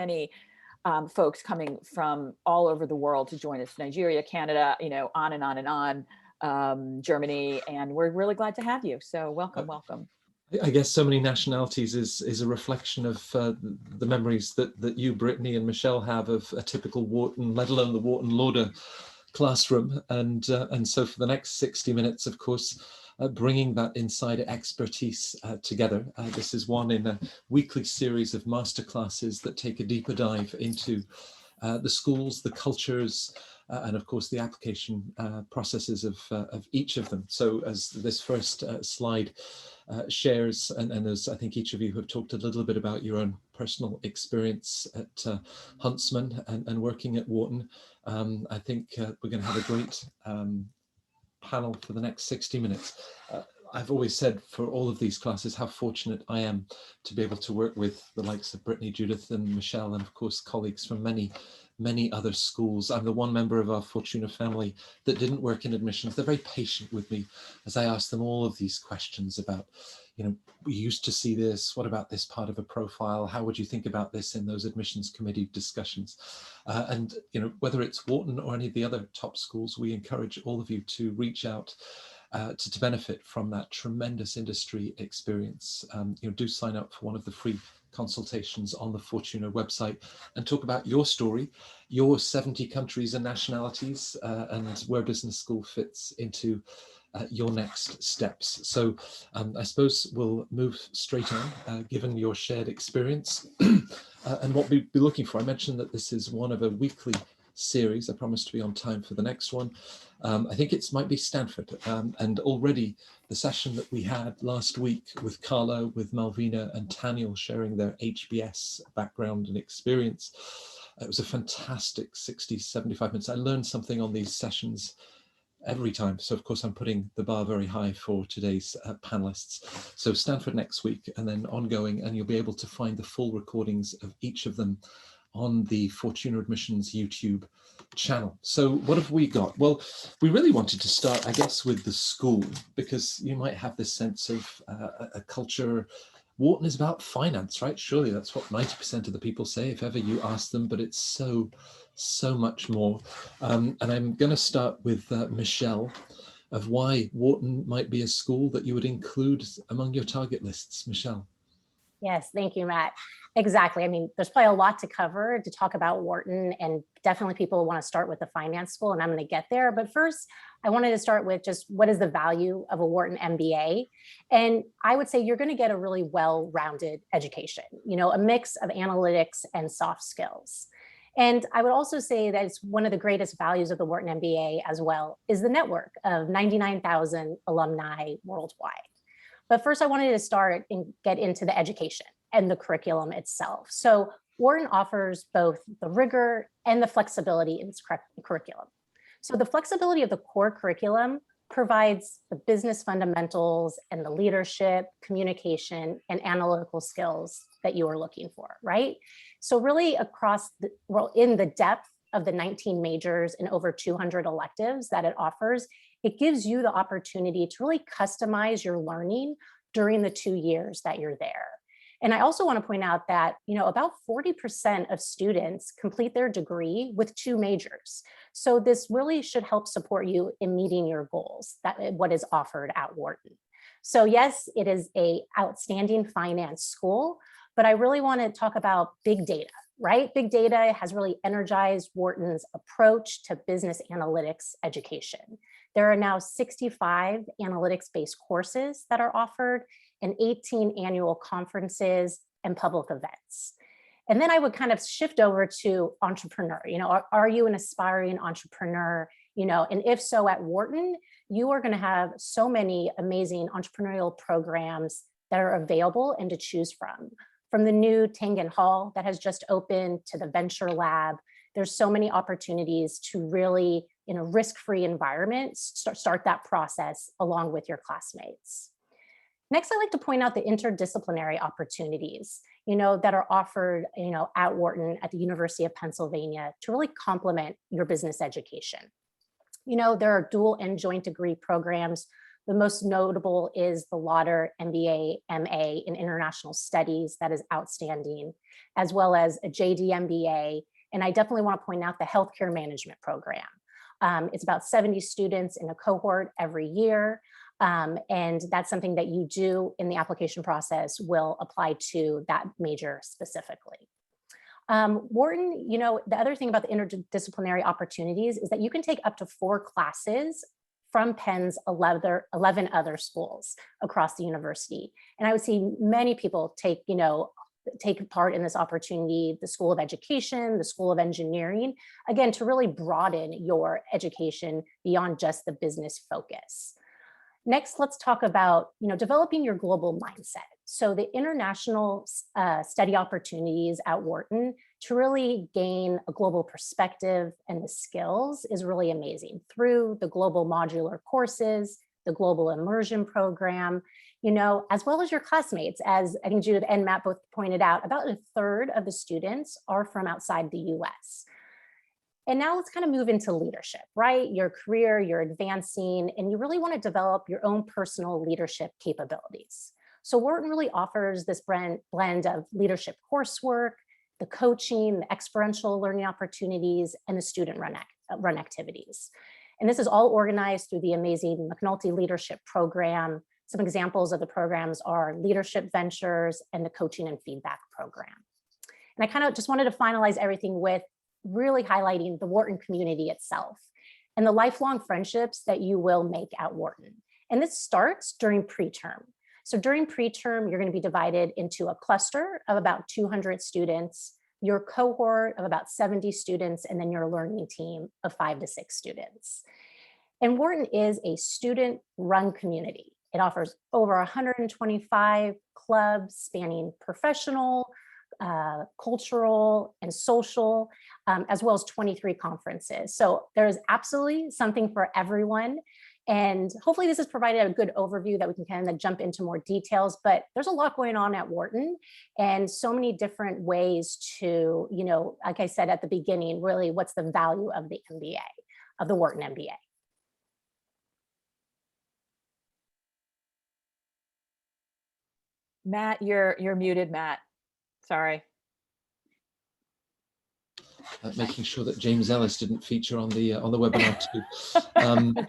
many folks coming from all over the world to join us. Nigeria, Canada, on and on and on, Germany, and we're really glad to have you. So welcome, welcome. I guess so many nationalities is a reflection of the memories that you, Brittany, and Michel have of a typical Wharton, let alone the Wharton Lauder classroom. And so for the next 60 minutes, of course, bringing that insider expertise together. This is one in a weekly series of masterclasses that take a deeper dive into the schools, the cultures, and of course the application processes of each of them. So as this first slide shares, and as I think each of you have talked a little bit about your own personal experience at Huntsman and working at Wharton, I think we're going to have a great panel for the next 60 minutes. I've always said for all of these classes how fortunate I am to be able to work with the likes of Brittany, Judith and Michel, and of course colleagues from many other schools. I'm the one member of our Fortuna family that didn't work in admissions. They're very patient with me as I ask them all of these questions about, we used to see this, what about this part of a profile? How would you think about this in those admissions committee discussions? And whether it's Wharton or any of the other top schools, we encourage all of you to reach out to benefit from that tremendous industry experience. Do sign up for one of the free consultations on the Fortuna website and talk about your story, your 70 countries and nationalities, and where business school fits into your next steps. So I suppose we'll move straight on, given your shared experience and what we'll be looking for. I mentioned that this is one of a weekly series. I promise to be on time for the next one. I think it might be Stanford, and already the session that we had last week with Carla, with Malvina and Taniel sharing their HBS background and experience, it was a fantastic 60, 75 minutes. I learned something on these sessions every time. So of course I'm putting the bar very high for today's panelists. So Stanford next week and then ongoing, and you'll be able to find the full recordings of each of them on the Fortuna Admissions YouTube channel. So what have we got? Well, we really wanted to start, I guess, with the school, because you might have this sense of a culture. Wharton is about finance, right? Surely that's what 90% of the people say if ever you ask them, but it's so much more. And I'm going to start with Michel, of why Wharton might be a school that you would include among your target lists. Michel. Yes, thank you, Matt. Exactly. I mean, there's probably a lot to cover to talk about Wharton, and definitely people want to start with the finance school, and I'm going to get there. But first, I wanted to start with just what is the value of a Wharton MBA? And I would say you're going to get a really well-rounded education, a mix of analytics and soft skills. And I would also say that it's one of the greatest values of the Wharton MBA as well is the network of 99,000 alumni worldwide. But first, I wanted to start and get into the education and the curriculum itself. So Wharton offers both the rigor and the flexibility in its curriculum. So the flexibility of the core curriculum provides the business fundamentals and the leadership, communication, and analytical skills that you are looking for, right? So really in the depth of the 19 majors and over 200 electives that it offers, it gives you the opportunity to really customize your learning during the 2 years that you're there. And I also want to point out that, about 40% of students complete their degree with 2 majors. So this really should help support you in meeting your goals, what is offered at Wharton. So yes, it is an outstanding finance school, but I really want to talk about big data, right? Big data has really energized Wharton's approach to business analytics education. There are now 65 analytics-based courses that are offered and 18 annual conferences and public events. And then I would kind of shift over to entrepreneur. Are you an aspiring entrepreneur? And if so, at Wharton, you are going to have so many amazing entrepreneurial programs that are available and to choose from the new Tangen Hall that has just opened to the Venture Lab. There's so many opportunities to really, in a risk-free environment, start that process along with your classmates. Next, I'd like to point out the interdisciplinary opportunities, that are offered, at Wharton, at the University of Pennsylvania to really complement your business education. There are dual and joint degree programs The most notable is the Lauder MBA, MA in International Studies, that is outstanding, as well as a JD MBA. And I definitely want to point out the Healthcare Management program. It's about 70 students in a cohort every year. And that's something that you do in the application process will apply to that major specifically. Wharton, you know, the other thing about the interdisciplinary opportunities is that you can take up to 4 classes from Penn's 11 other schools across the university. And I would see many people take part in this opportunity, the School of Education, the School of Engineering, again, to really broaden your education beyond just the business focus. Next, let's talk about, developing your global mindset. So the international study opportunities at Wharton to really gain a global perspective and the skills is really amazing through the global modular courses, the global immersion program, as well as your classmates. As I think Judith and Matt both pointed out, about a third of the students are from outside the US. And now let's kind of move into leadership, right? Your career, you're advancing, and you really want to develop your own personal leadership capabilities. So Wharton really offers this blend of leadership coursework, the coaching, the experiential learning opportunities, and the student run activities. And this is all organized through the amazing McNulty Leadership Program. Some examples of the programs are Leadership Ventures and the Coaching and Feedback Program. And I kind of just wanted to finalize everything with really highlighting the Wharton community itself and the lifelong friendships that you will make at Wharton. And this starts during preterm. So during preterm, you're going to be divided into a cluster of about 200 students, your cohort of about 70 students, and then your learning team of 5 to 6 students. And Wharton is a student-run community. It offers over 125 clubs spanning professional, cultural, and social, as well as 23 conferences. So there's absolutely something for everyone. And hopefully this has provided a good overview that we can kind of jump into more details, but there's a lot going on at Wharton and so many different ways to, like I said at the beginning, really what's the value of the MBA, of the Wharton MBA. Matt, you're muted, Matt. Sorry. Making sure that James Ellis didn't feature on the webinar too.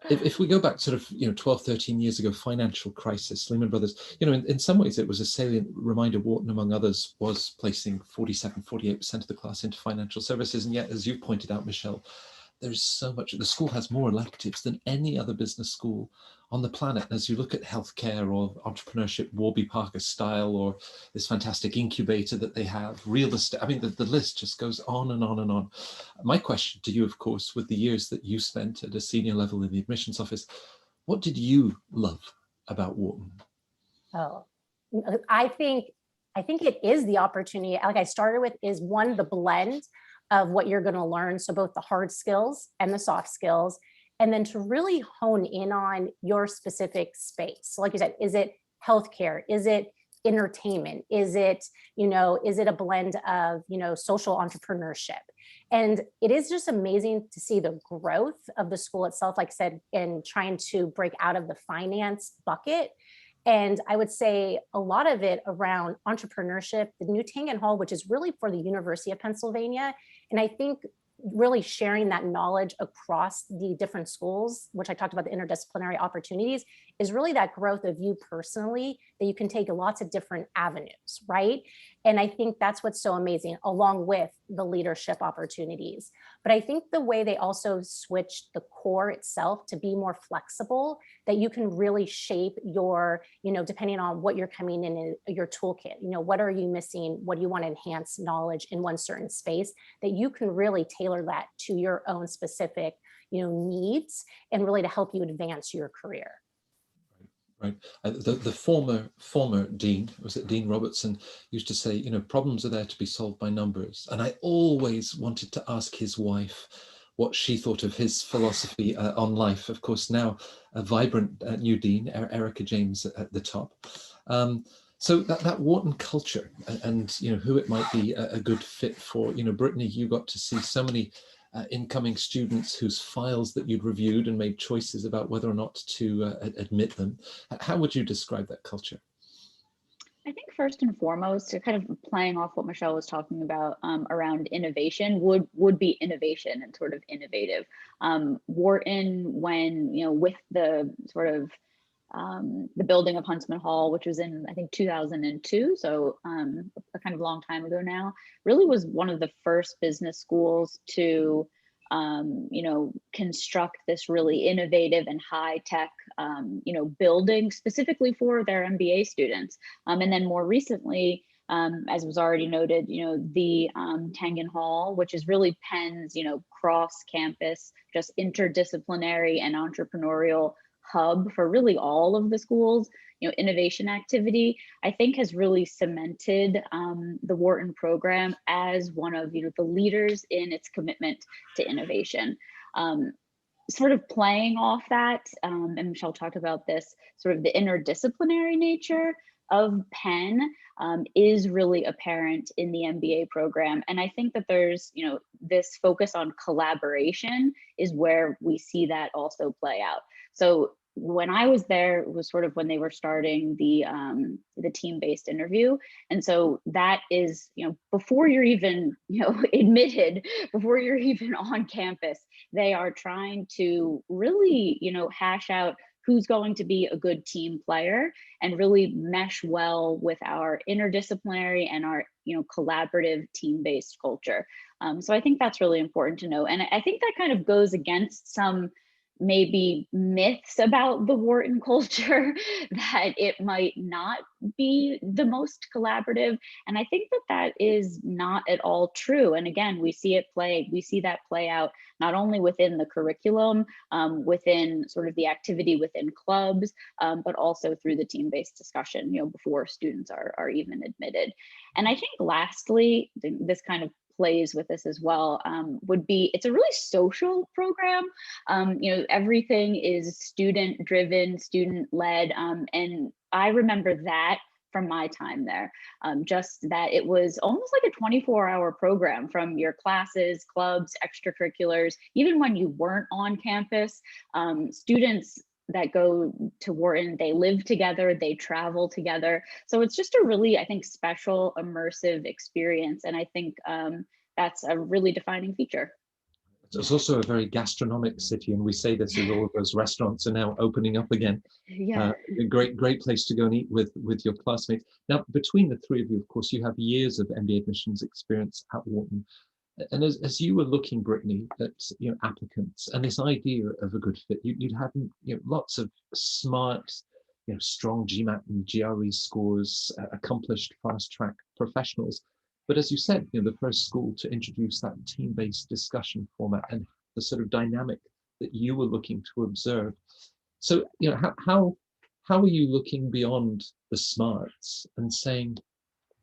If we go back sort of 12, 13 years ago, financial crisis, Lehman Brothers, in some ways it was a salient reminder. Wharton, among others, was placing 48% of the class into financial services. And yet, as you pointed out, Michel, there's so much. The school has more electives than any other business school on the planet. As you look at healthcare or entrepreneurship, Warby Parker style, or this fantastic incubator that they have, real estate, I mean, the list just goes on and on and on. My question to you, of course, with the years that you spent at a senior level in the admissions office, what did you love about Wharton? Oh, I think it is the opportunity, like I started with, is one, the blend of what you're going to learn. So both the hard skills and the soft skills, and then to really hone in on your specific space. So like you said, is it healthcare? Is it entertainment? Is it, is it a blend of, social entrepreneurship? And it is just amazing to see the growth of the school itself, like I said, in trying to break out of the finance bucket. And I would say a lot of it around entrepreneurship, the new Tangen Hall, which is really for the University of Pennsylvania. And I think really sharing that knowledge across the different schools, which I talked about the interdisciplinary opportunities, is really that growth of you personally, that you can take lots of different avenues, right? And I think that's what's so amazing, along with the leadership opportunities. But I think the way they also switched the core itself to be more flexible, that you can really shape your, depending on what you're coming in your toolkit, what are you missing? What do you want to enhance knowledge in one certain space, that you can really tailor that to your own specific, needs, and really to help you advance your career. Right. The former dean, was it Dean Robertson, used to say, problems are there to be solved by numbers. And I always wanted to ask his wife what she thought of his philosophy on life. Of course, now a vibrant new dean, Erica James at the top. So that Wharton culture and who it might be a good fit for. Brittany, you got to see so many incoming students whose files that you'd reviewed and made choices about whether or not to admit them. How would you describe that culture? I think first and foremost, to kind of playing off what Michelle was talking about around innovation would be innovation and sort of innovative. Wharton, when, with the sort of the building of Huntsman Hall, which was in, I think, 2002, so a kind of long time ago now, really was one of the first business schools to construct this really innovative and high tech, building specifically for their MBA students. And then more recently, as was already noted, the Tangen Hall, which is really Penn's, cross campus, just interdisciplinary and entrepreneurial hub for really all of the schools, innovation activity, I think has really cemented the Wharton program as one of the leaders in its commitment to innovation. Sort of playing off that, and Michelle talked about this, sort of the interdisciplinary nature of Penn is really apparent in the MBA program. And I think that there's, this focus on collaboration is where we see that also play out. So when I was there, it was sort of when they were starting the team-based interview. And so that is, before you're even, admitted, before you're even on campus, they are trying to really, hash out who's going to be a good team player and really mesh well with our interdisciplinary and our, collaborative team-based culture. So I think that's really important to know. And I think that kind of goes against some maybe myths about the Wharton culture that it might not be the most collaborative. And I think that that is not at all true. And again, we see that play out not only within the curriculum, within sort of the activity within clubs, but also through the team-based discussion, before students are even admitted. And I think lastly, this kind of plays with this as well, would be, it's a really social program. Everything is student driven, student led. And I remember that from my time there, just that it was almost like a 24-hour program from your classes, clubs, extracurriculars, even when you weren't on campus. Students that go to Wharton, they live together, they travel together. So it's just a really, I think, special, immersive experience. And I think that's a really defining feature. It's also a very gastronomic city, and we say this as all of those restaurants are now opening up again. Yeah. A great place to go and eat with your classmates. Now, between the three of you, of course, you have years of MBA admissions experience at Wharton. And as you were looking, Brittany, at applicants and this idea of a good fit, you'd had lots of smart, strong GMAT and GRE scores, accomplished fast-track professionals. But as you said, the first school to introduce that team-based discussion format and the sort of dynamic that you were looking to observe. So, how are you looking beyond the smarts and saying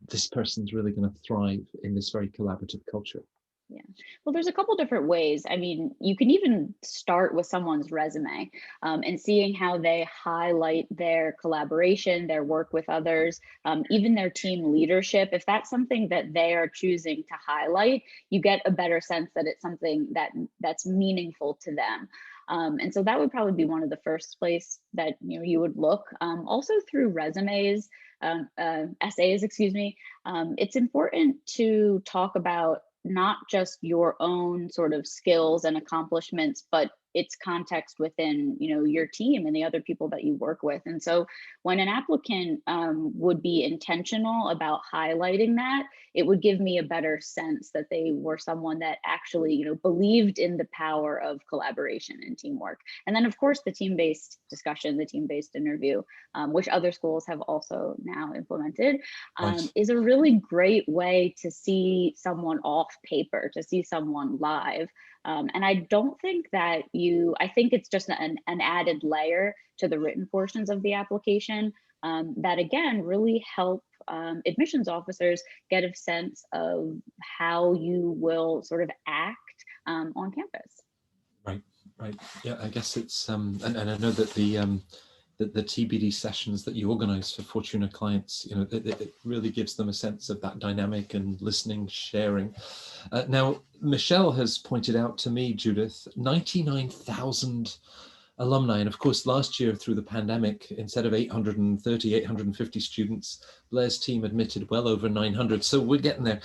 this person's really going to thrive in this very collaborative culture? Yeah, well, there's a couple different ways. I mean, you can even start with someone's resume and seeing how they highlight their collaboration, their work with others, even their team leadership. If that's something that they are choosing to highlight, you get a better sense that it's something that's meaningful to them. And so that would probably be one of the first place that you would look. Also through resumes, essays, excuse me. It's important to talk about not just your own sort of skills and accomplishments, but its context within your team and the other people that you work with. And so when an applicant would be intentional about highlighting that, it would give me a better sense that they were someone that actually believed in the power of collaboration and teamwork. And then of course the team-based discussion, the team-based interview, which other schools have also now implemented, is a really great way to see someone off paper, to see someone live. And I don't think that I think it's just an added layer to the written portions of the application that again really help admissions officers get a sense of how you will sort of act on campus. Right. Yeah, I guess it's and I know that the the TBD sessions that you organize for Fortuna clients, it really gives them a sense of that dynamic and listening, sharing. Now, Michel has pointed out to me, Judith, 99,000 alumni. And of course, last year through the pandemic, instead of 850 students, Blair's team admitted well over 900. So we're getting there.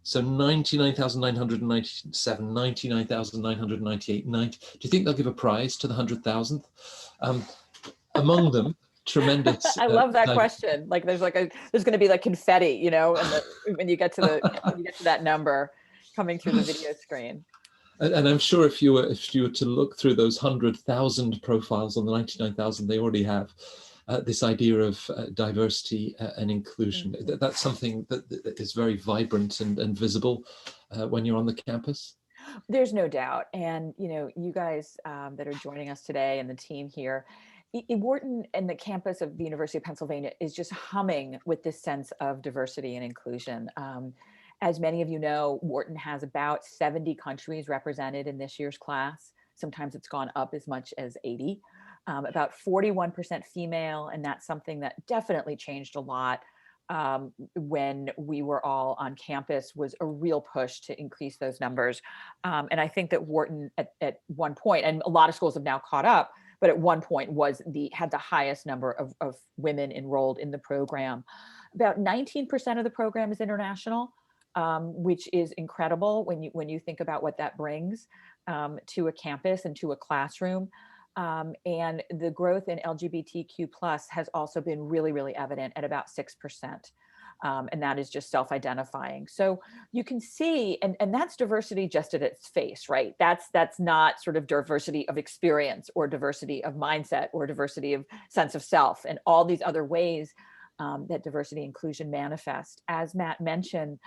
So 99,997, 99,998, 90. Do you think they'll give a prize to the 100,000th? Among them, tremendous. I love that question. Like there's going to be like confetti, and when you get to that number coming through the video screen. And I'm sure if you were to look through those 100,000 profiles on the 99,000 they already have, this idea of diversity and inclusion, that's something that is very vibrant and visible when you're on the campus. There's no doubt. And, you guys that are joining us today and the team here, Wharton and the campus of the University of Pennsylvania is just humming with this sense of diversity and inclusion. As many of you know, Wharton has about 70 countries represented in this year's class. Sometimes it's gone up as much as 80. About 41% female, and that's something that definitely changed a lot when we were all on campus, was a real push to increase those numbers. And I think that Wharton at one point, and a lot of schools have now caught up, but at one point had the highest number of women enrolled in the program. About 19% of the program is international, which is incredible when you think about what that brings to a campus and to a classroom. And the growth in LGBTQ+ has also been really, really evident at about 6%. And that is just self-identifying. So you can see, and that's diversity just at its face, right? That's not sort of diversity of experience or diversity of mindset or diversity of sense of self and all these other ways that diversity inclusion manifest. As Matt mentioned,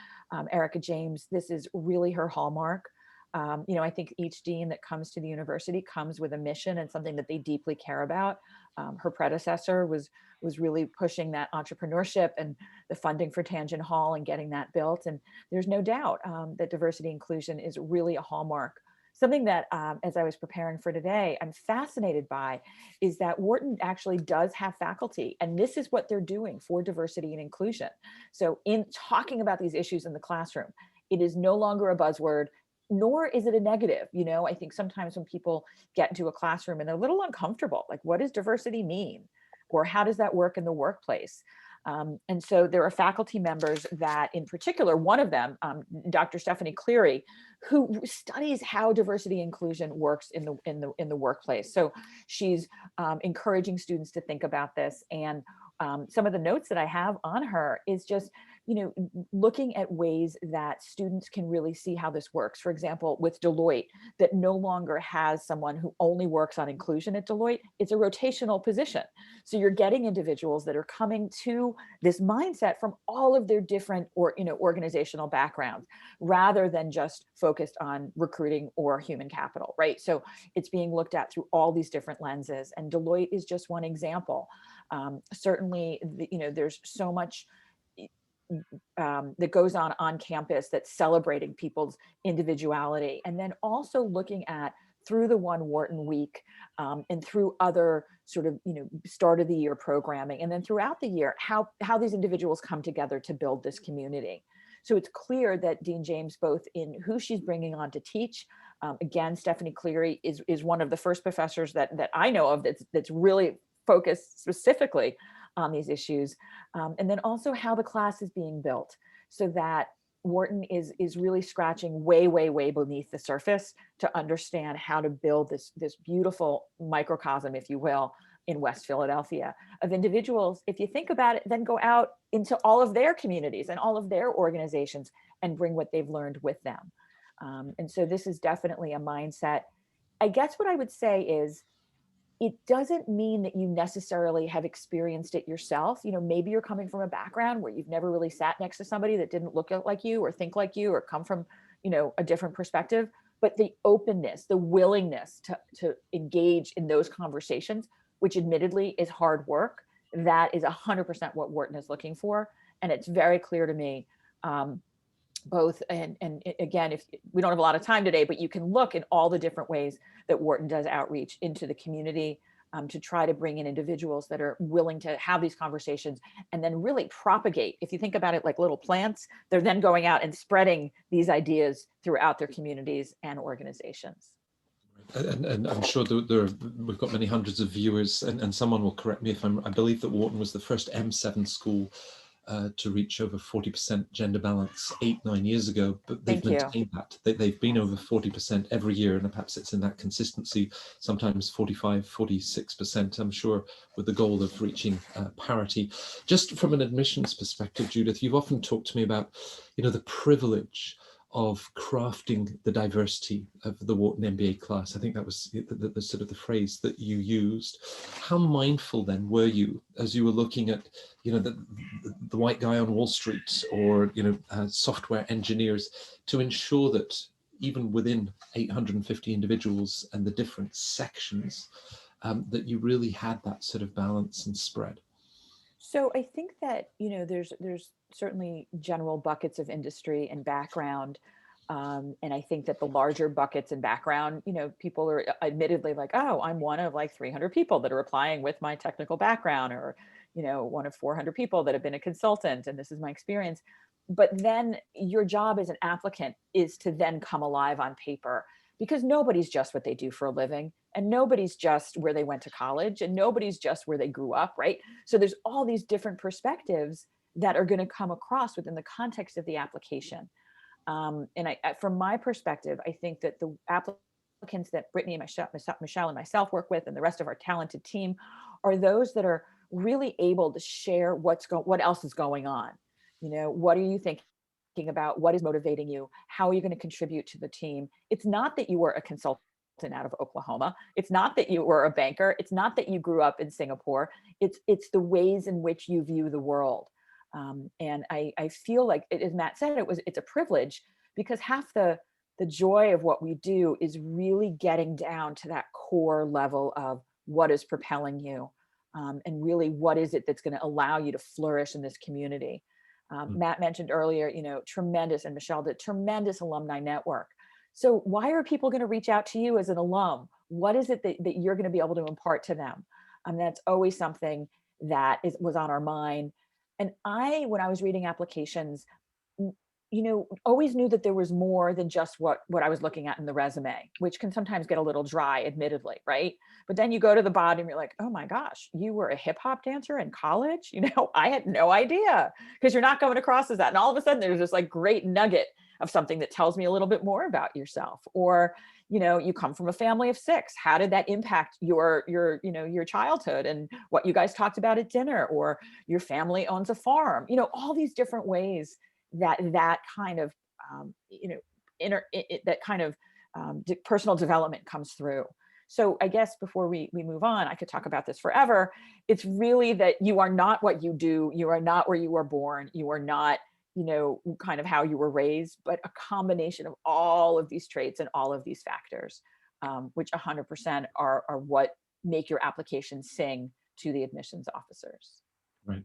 Erica James, this is really her hallmark. I think each dean that comes to the university comes with a mission and something that they deeply care about. Her predecessor was really pushing that entrepreneurship and the funding for Tangent Hall and getting that built. And there's no doubt that diversity inclusion is really a hallmark. Something that, as I was preparing for today, I'm fascinated by is that Wharton actually does have faculty, and this is what they're doing for diversity and inclusion. So in talking about these issues in the classroom, it is no longer a buzzword, nor is it a negative. I think sometimes when people get into a classroom and they're a little uncomfortable, like, what does diversity mean? Or how does that work in the workplace? And so there are faculty members that, in particular, one of them, Dr. Stephanie Cleary, who studies how diversity inclusion works in the workplace. So she's encouraging students to think about this. And some of the notes that I have on her is just, looking at ways that students can really see how this works. For example, with Deloitte, that no longer has someone who only works on inclusion at Deloitte. It's a rotational position. So you're getting individuals that are coming to this mindset from all of their different organizational backgrounds, rather than just focused on recruiting or human capital, right? So it's being looked at through all these different lenses, and Deloitte is just one example. Certainly, there's so much that goes on campus that's celebrating people's individuality, and then also looking at, through the One Wharton Week and through other sort of start of the year programming, and then throughout the year, how these individuals come together to build this community. So it's clear that Dean James, both in who she's bringing on to teach, again, Stephanie Cleary is one of the first professors that I know of that's really focused specifically on these issues, and then also how the class is being built, so that Wharton is really scratching way beneath the surface to understand how to build this beautiful microcosm, if you will, in West Philadelphia, of individuals, if you think about it, then go out into all of their communities and all of their organizations and bring what they've learned with them. And so this is definitely a mindset. I guess what I would say is, it doesn't mean that you necessarily have experienced it yourself. Maybe you're coming from a background where you've never really sat next to somebody that didn't look like you or think like you or come from, a different perspective. But the openness, the willingness to engage in those conversations, which admittedly is hard work, that is 100% what Wharton is looking for. And it's very clear to me, both, and again, if we don't have a lot of time today, but you can look in all the different ways that Wharton does outreach into the community, to try to bring in individuals that are willing to have these conversations and then really propagate. If you think about it like little plants, they're then going out and spreading these ideas throughout their communities and organizations. And I'm sure we've got many hundreds of viewers, and someone will correct me if I believe that Wharton was the first M7 school to reach over 40% gender balance 8-9 years ago, but they've maintained that. They've been over 40% every year, and perhaps it's in that consistency, sometimes 45, 46%, I'm sure, with the goal of reaching parity. Just from an admissions perspective, Judith, you've often talked to me about, the privilege of crafting the diversity of the Wharton MBA class. I think that was the sort of the phrase that you used. How mindful then were you as you were looking at, the white guy on Wall Street or, software engineers, to ensure that even within 850 individuals and the different sections, that you really had that sort of balance and spread? So I think that, there's certainly general buckets of industry and background. And I think that the larger buckets and background, people are admittedly like, oh, I'm one of like 300 people that are applying with my technical background, or, one of 400 people that have been a consultant, and this is my experience. But then your job as an applicant is to then come alive on paper, because nobody's just what they do for a living, and nobody's just where they went to college, and nobody's just where they grew up, right? So there's all these different perspectives that are going to come across within the context of the application. And from my perspective, I think that the applicants that Brittany and Michel and myself work with, and the rest of our talented team, are those that are really able to share what else is going on. What are you thinking about? What is motivating you? How are you going to contribute to the team? It's not that you were a consultant out of Oklahoma. It's not that you were a banker. It's not that you grew up in Singapore. It's the ways in which you view the world. And I feel like, as Matt said, it's a privilege, because half the joy of what we do is really getting down to that core level of what is propelling you, and really what is it that's going to allow you to flourish in this community. Matt mentioned earlier, tremendous, and Michel did, tremendous alumni network. So why are people going to reach out to you as an alum? What is it that you're going to be able to impart to them? That's always something that was on our mind. And when I was reading applications, always knew that there was more than just what I was looking at in the resume, which can sometimes get a little dry, admittedly, right? But then you go to the bottom, you're like, oh my gosh, you were a hip hop dancer in college? I had no idea, because you're not going across as that. And all of a sudden there's this like great nugget of something that tells me a little bit more about yourself. Or, you come from a family of 6. How did that impact your childhood and what you guys talked about at dinner? Or your family owns a farm, all these different ways that kind of, personal development comes through. So I guess before we move on, I could talk about this forever. It's really that you are not what you do. You are not where you were born. You are not, kind of how you were raised, but a combination of all of these traits and all of these factors, which 100% are what make your application sing to the admissions officers. Right.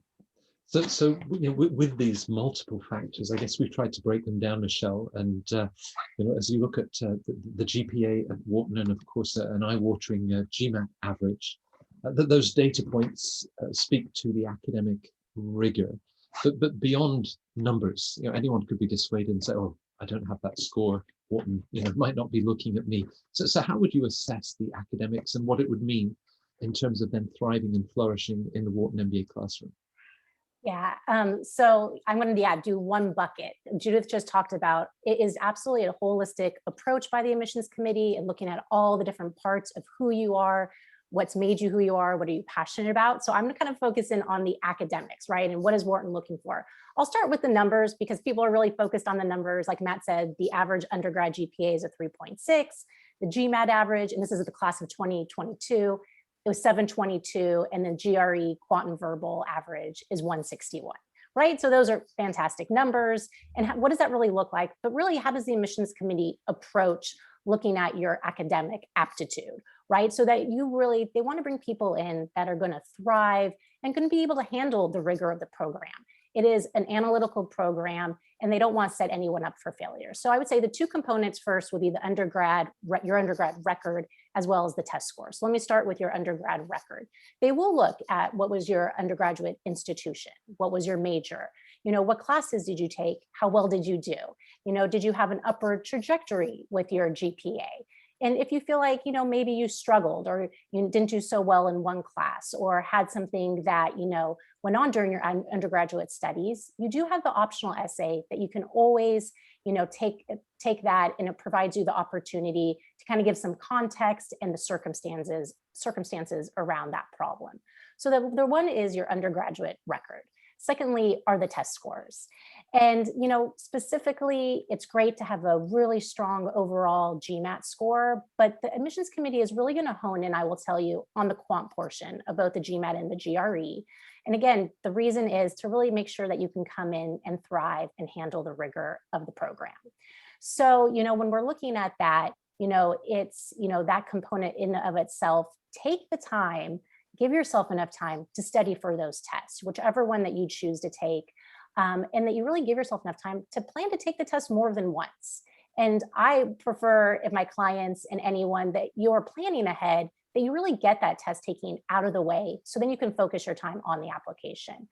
So with these multiple factors, I guess we've tried to break them down, Michel. And as you look at the GPA at Wharton, and of course an eye-watering GMAT average, those data points speak to the academic rigor. But beyond numbers, anyone could be dissuaded and say, "Oh, I don't have that score. Wharton, might not be looking at me." So how would you assess the academics and what it would mean in terms of them thriving and flourishing in the Wharton MBA classroom? Yeah, so I'm going to do one bucket. Judith just talked about it is absolutely a holistic approach by the admissions committee, and looking at all the different parts of who you are, what's made you who you are, what are you passionate about. So I'm going to kind of focus in on the academics, right? And what is Wharton looking for? I'll start with the numbers, because people are really focused on the numbers. Like Matt said, the average undergrad GPA is a 3.6, the GMAT average, and this is the class of 2022, it was 722, and then GRE quant verbal average is 161, right? So those are fantastic numbers. And what does that really look like? But really, how does the admissions committee approach looking at your academic aptitude, right? So that they want to bring people in that are going to thrive and going to be able to handle the rigor of the program. It is an analytical program, and they don't want to set anyone up for failure. So I would say the two components first would be the your undergrad record, as well as the test score. So let me start with your undergrad record. They will look at what was your undergraduate institution, what was your major, what classes did you take, how well did you do, did you have an upward trajectory with your GPA? And if you feel like, maybe you struggled or you didn't do so well in one class or had something that, went on during your undergraduate studies, you do have the optional essay that you can always, take that, and it provides you the opportunity to kind of give some context and the circumstances around that problem. So the one is your undergraduate record. Secondly, are the test scores. And, specifically, it's great to have a really strong overall GMAT score, but the admissions committee is really going to hone in, I will tell you, on the quant portion of both the GMAT and the GRE. And again, the reason is to really make sure that you can come in and thrive and handle the rigor of the program. So, when we're looking at that, it's, that component in and of itself, take the time, give yourself enough time to study for those tests, whichever one that you choose to take, and that you really give yourself enough time to plan to take the test more than once. And I prefer, if my clients and anyone, that you're planning ahead, that you really get that test taking out of the way, so then you can focus your time on the application.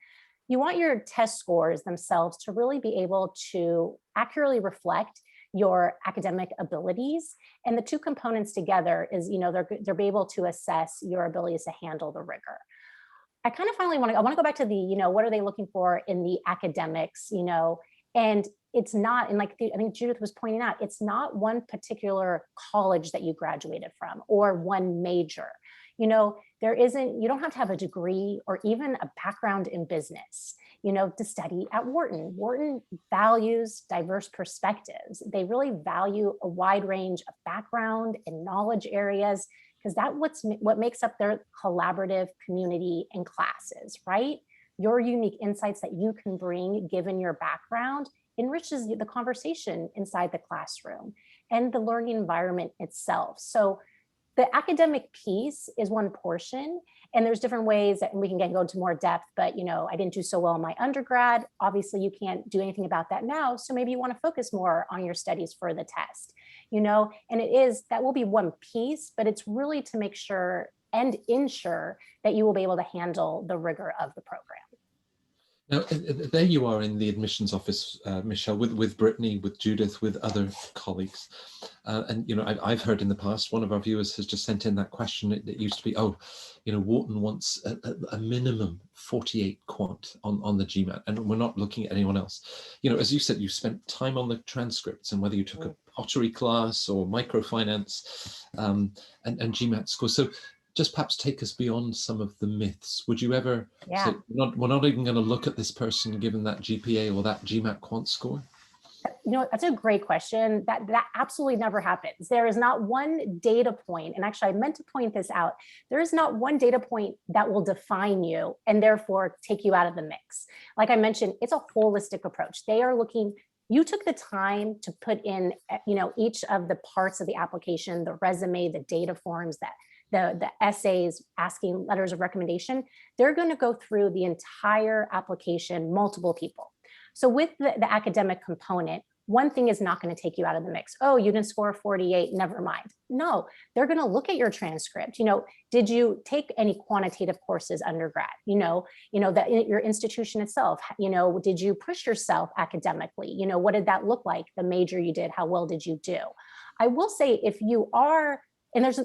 You want your test scores themselves to really be able to accurately reflect your academic abilities. And the two components together is, they're be able to assess your abilities to handle the rigor. I kind of finally want to go back to the, what are they looking for in the academics, and it's not, and like I think Judith was pointing out, it's not one particular college that you graduated from or one major. You don't have to have a degree or even a background in business, to study at Wharton. Wharton values diverse perspectives. They really value a wide range of background and knowledge areas, because that's what makes up their collaborative community and classes, right? Your unique insights that you can bring, given your background, enriches the conversation inside the classroom and the learning environment itself. So the academic piece is one portion, and there's different ways that we can go into more depth, but I didn't do so well in my undergrad. Obviously, you can't do anything about that now. So maybe you want to focus more on your studies for the test, and that will be one piece, but it's really to make sure and ensure that you will be able to handle the rigor of the program. Now, there you are in the admissions office, Michel, with Brittany, with Judith, with other colleagues. And, I've heard in the past, one of our viewers has just sent in that question. It used to be, Wharton wants a minimum 48 quant on the GMAT, and we're not looking at anyone else. As you said, you spent time on the transcripts, and whether you took a pottery class or microfinance and GMAT scores. So just perhaps take us beyond some of the myths. Would you ever say, we're not even going to look at this person given that GPA or that GMAT quant score? That's a great question. That absolutely never happens. There is not one data point, and actually I meant to point this out, there is not one data point that will define you and therefore take you out of the mix. Like I mentioned, it's a holistic approach. They are looking, you took the time to put in, each of the parts of the application, the resume, the data forms, the essays, asking letters of recommendation. They're going to go through the entire application, multiple people. So with the academic component, one thing is not going to take you out of the mix. Oh, you didn't score 48, never mind. No, they're going to look at your transcript. Did you take any quantitative courses undergrad? That your institution itself, did you push yourself academically? What did that look like? The major you did, how well did you do? I will say, if you are, and there's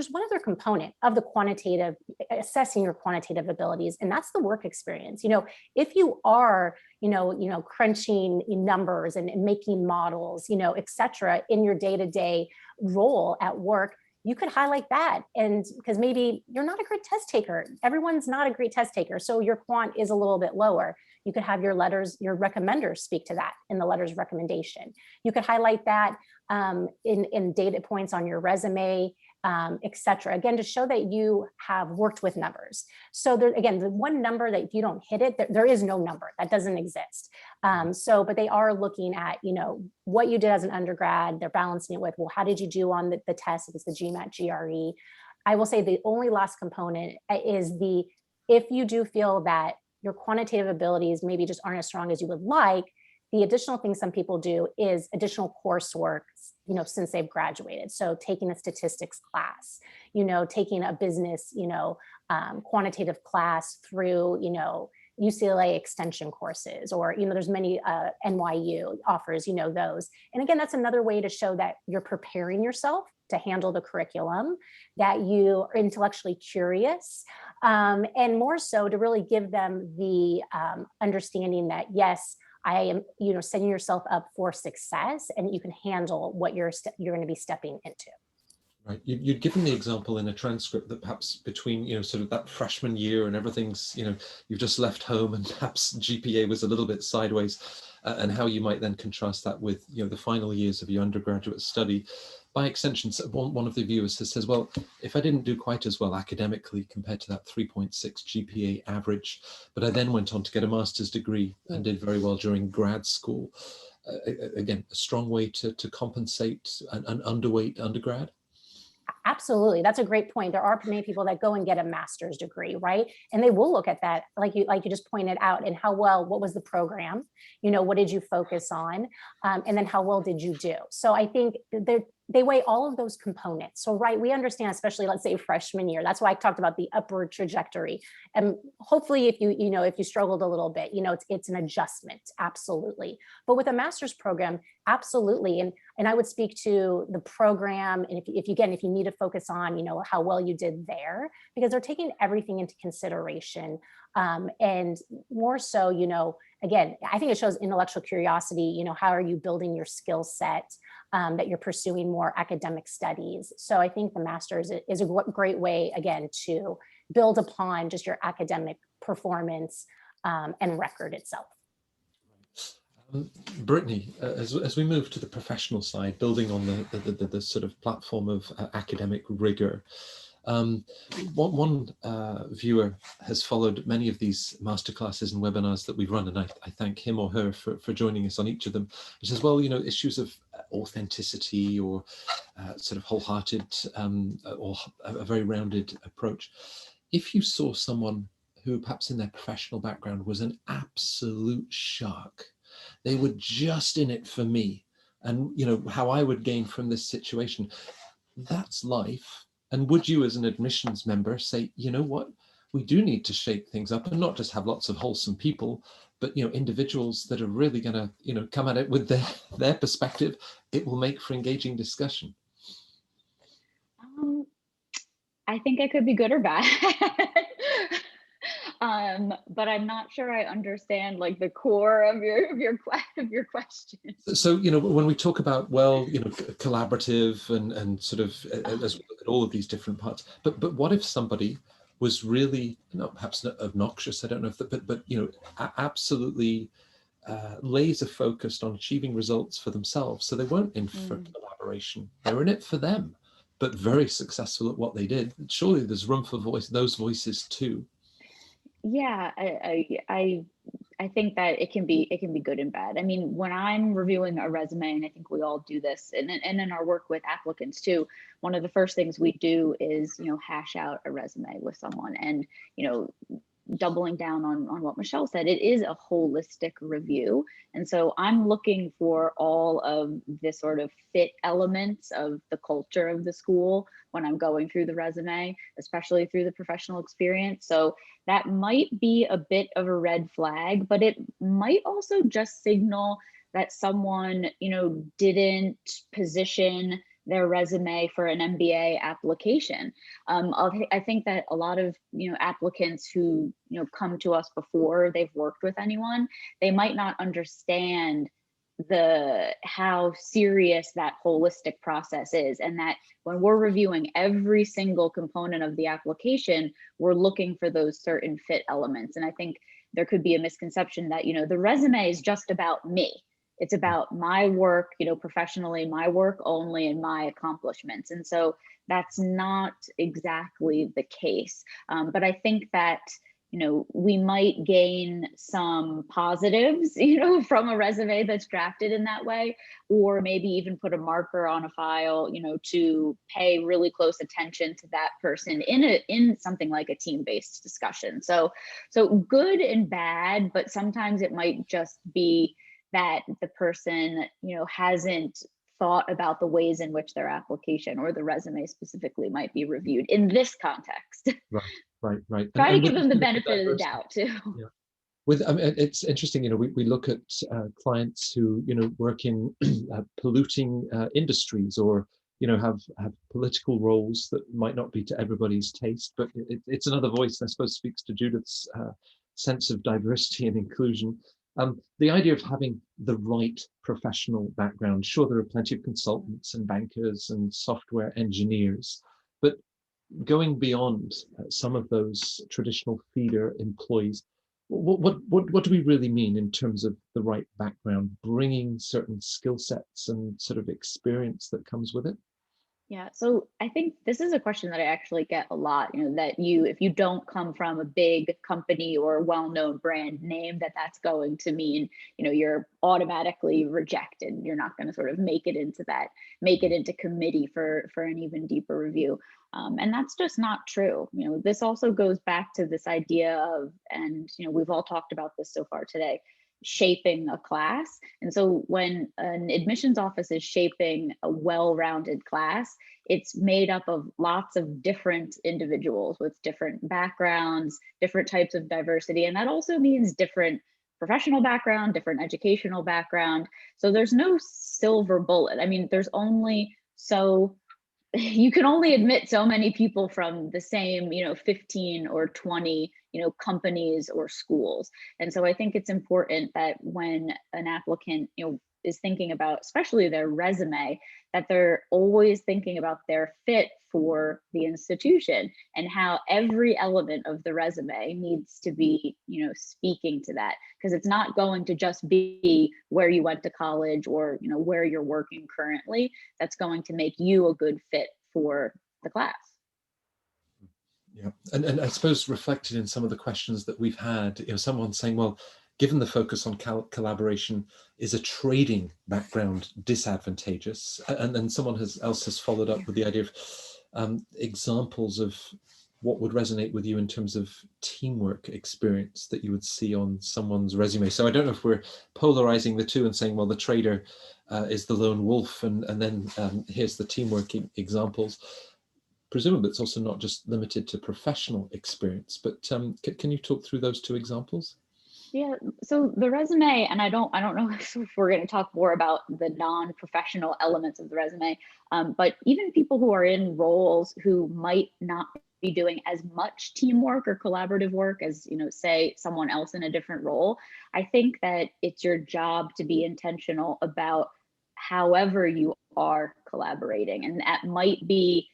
one other component of the quantitative, assessing your quantitative abilities, and that's the work experience. If you are, crunching numbers and making models, et cetera, in your day-to-day role at work, you could highlight that. And because maybe you're not a great test taker, everyone's not a great test taker, so your quant is a little bit lower. You could have your recommenders speak to that in the letters of recommendation. You could highlight that in data points on your resume, et cetera, again, to show that you have worked with numbers. So there, again, the one number that if you don't hit it, there is no number, that doesn't exist. But they are looking at, what you did as an undergrad, they're balancing it with, well, how did you do on the test, if it's the GMAT, GRE. I will say the only last component is if you do feel that your quantitative abilities maybe just aren't as strong as you would like, the additional thing some people do is additional coursework, since they've graduated. So taking a statistics class, taking a business, quantitative class through, UCLA extension courses, or, there's many, NYU offers, those. And again, that's another way to show that you're preparing yourself to handle the curriculum, that you are intellectually curious, and more so to really give them the understanding that, yes, I am, setting yourself up for success, and you can handle what you're going to be stepping into. Right. You'd given the example in a transcript that perhaps between, sort of that freshman year and everything's, you've just left home and perhaps GPA was a little bit sideways, and how you might then contrast that with, the final years of your undergraduate study. By extension, one of the viewers says, well, if I didn't do quite as well academically compared to that 3.6 GPA average, but I then went on to get a master's degree and did very well during grad school, again, a strong way to compensate an underweight undergrad. Absolutely. That's a great point. There are many people that go and get a master's degree, right? And they will look at that, like you just pointed out, and what was the program? What did you focus on? And then how well did you do? So I think they weigh all of those components. So, right, we understand, especially let's say freshman year, that's why I talked about the upward trajectory. And hopefully if you struggled a little bit, it's an adjustment, absolutely. But with a master's program, absolutely. And I would speak to the program. And if you need to focus on, how well you did there, because they're taking everything into consideration. And more so, again, I think it shows intellectual curiosity, how are you building your skill set, that you're pursuing more academic studies. So I think the master's is a great way, again, to build upon just your academic performance and record itself. Brittany, as we move to the professional side, building on the sort of platform of academic rigor, one viewer has followed many of these masterclasses and webinars that we've run, and I thank him or her for joining us on each of them. He says, well, issues of authenticity or sort of wholehearted or a very rounded approach. If you saw someone who perhaps in their professional background was an absolute shark, they were just in it for me, and how I would gain from this situation, that's life. And would you, as an admissions member, say, what, we do need to shake things up and not just have lots of wholesome people, but individuals that are really going to come at it with their perspective. It will make for engaging discussion. I think it could be good or bad. But I'm not sure I understand like the core of your question. So when we talk about collaborative and sort of as we look at all of these different parts, but what if somebody was really perhaps not obnoxious? I don't know if but absolutely laser focused on achieving results for themselves. So they weren't in for collaboration; they were in it for them, but very successful at what they did. Surely there's room for those voices too. Yeah, I think that it can be good and bad. I mean, when I'm reviewing a resume, and I think we all do this, and in our work with applicants too, one of the first things we do is hash out a resume with someone, and doubling down on what Michel said, it is a holistic review. And so I'm looking for all of the sort of fit elements of the culture of the school when I'm going through the resume, especially through the professional experience. So that might be a bit of a red flag, but it might also just signal that someone, didn't position their resume for an MBA application. I think that a lot of applicants who come to us before they've worked with anyone, they might not understand how serious that holistic process is, and that when we're reviewing every single component of the application, we're looking for those certain fit elements. And I think there could be a misconception that the resume is just about me. It's about my work, professionally, my work only, and my accomplishments. And so that's not exactly the case. But I think that, we might gain some positives, from a resume that's drafted in that way, or maybe even put a marker on a file, to pay really close attention to that person in something like a team-based discussion. So good and bad, but sometimes it might just be that the person, hasn't thought about the ways in which their application or the resume specifically might be reviewed in this context. Right. Try to And give with them the the benefit of the diversity, doubt too. I mean, it's interesting, we look at clients who, work in polluting industries, or, have political roles that might not be to everybody's taste, but it's another voice, I suppose, speaks to Judith's sense of diversity and inclusion. The idea of having the right professional background. Sure, there are plenty of consultants and bankers and software engineers, but going beyond some of those traditional feeder employees, what do we really mean in terms of the right background, bringing certain skill sets and sort of experience that comes with it? Yeah, so I think this is a question that I actually get a lot, that if you don't come from a big company or well-known brand name, that's going to mean, you're automatically rejected. You're not going to sort of make it into committee for an even deeper review. And that's just not true. This also goes back to this idea of, and, we've all talked about this so far today, shaping a class. And so when an admissions office is shaping a well-rounded class, it's made up of lots of different individuals with different backgrounds, different types of diversity. And that also means different professional background, different educational background. So there's no silver bullet. I mean, you can only admit so many people from the same, 15 or 20, companies or schools. And so I think it's important that when an applicant, is thinking about, especially their resume, that they're always thinking about their fit for the institution and how every element of the resume needs to be, speaking to that, because it's not going to just be where you went to college or, where you're working currently. That's going to make you a good fit for the class. Yeah, and I suppose reflected in some of the questions that we've had, someone saying, well, given the focus on collaboration, is a trading background disadvantageous? And then someone else has followed up with the idea of examples of what would resonate with you in terms of teamwork experience that you would see on someone's resume. So I don't know if we're polarizing the two and saying, well, the trader is the lone wolf, and then here's the teamwork examples. Presumably it's also not just limited to professional experience, but can you talk through those two examples? Yeah, so the resume, and I don't know if we're going to talk more about the non-professional elements of the resume, but even people who are in roles who might not be doing as much teamwork or collaborative work as, say someone else in a different role, I think that it's your job to be intentional about however you are collaborating. And that might be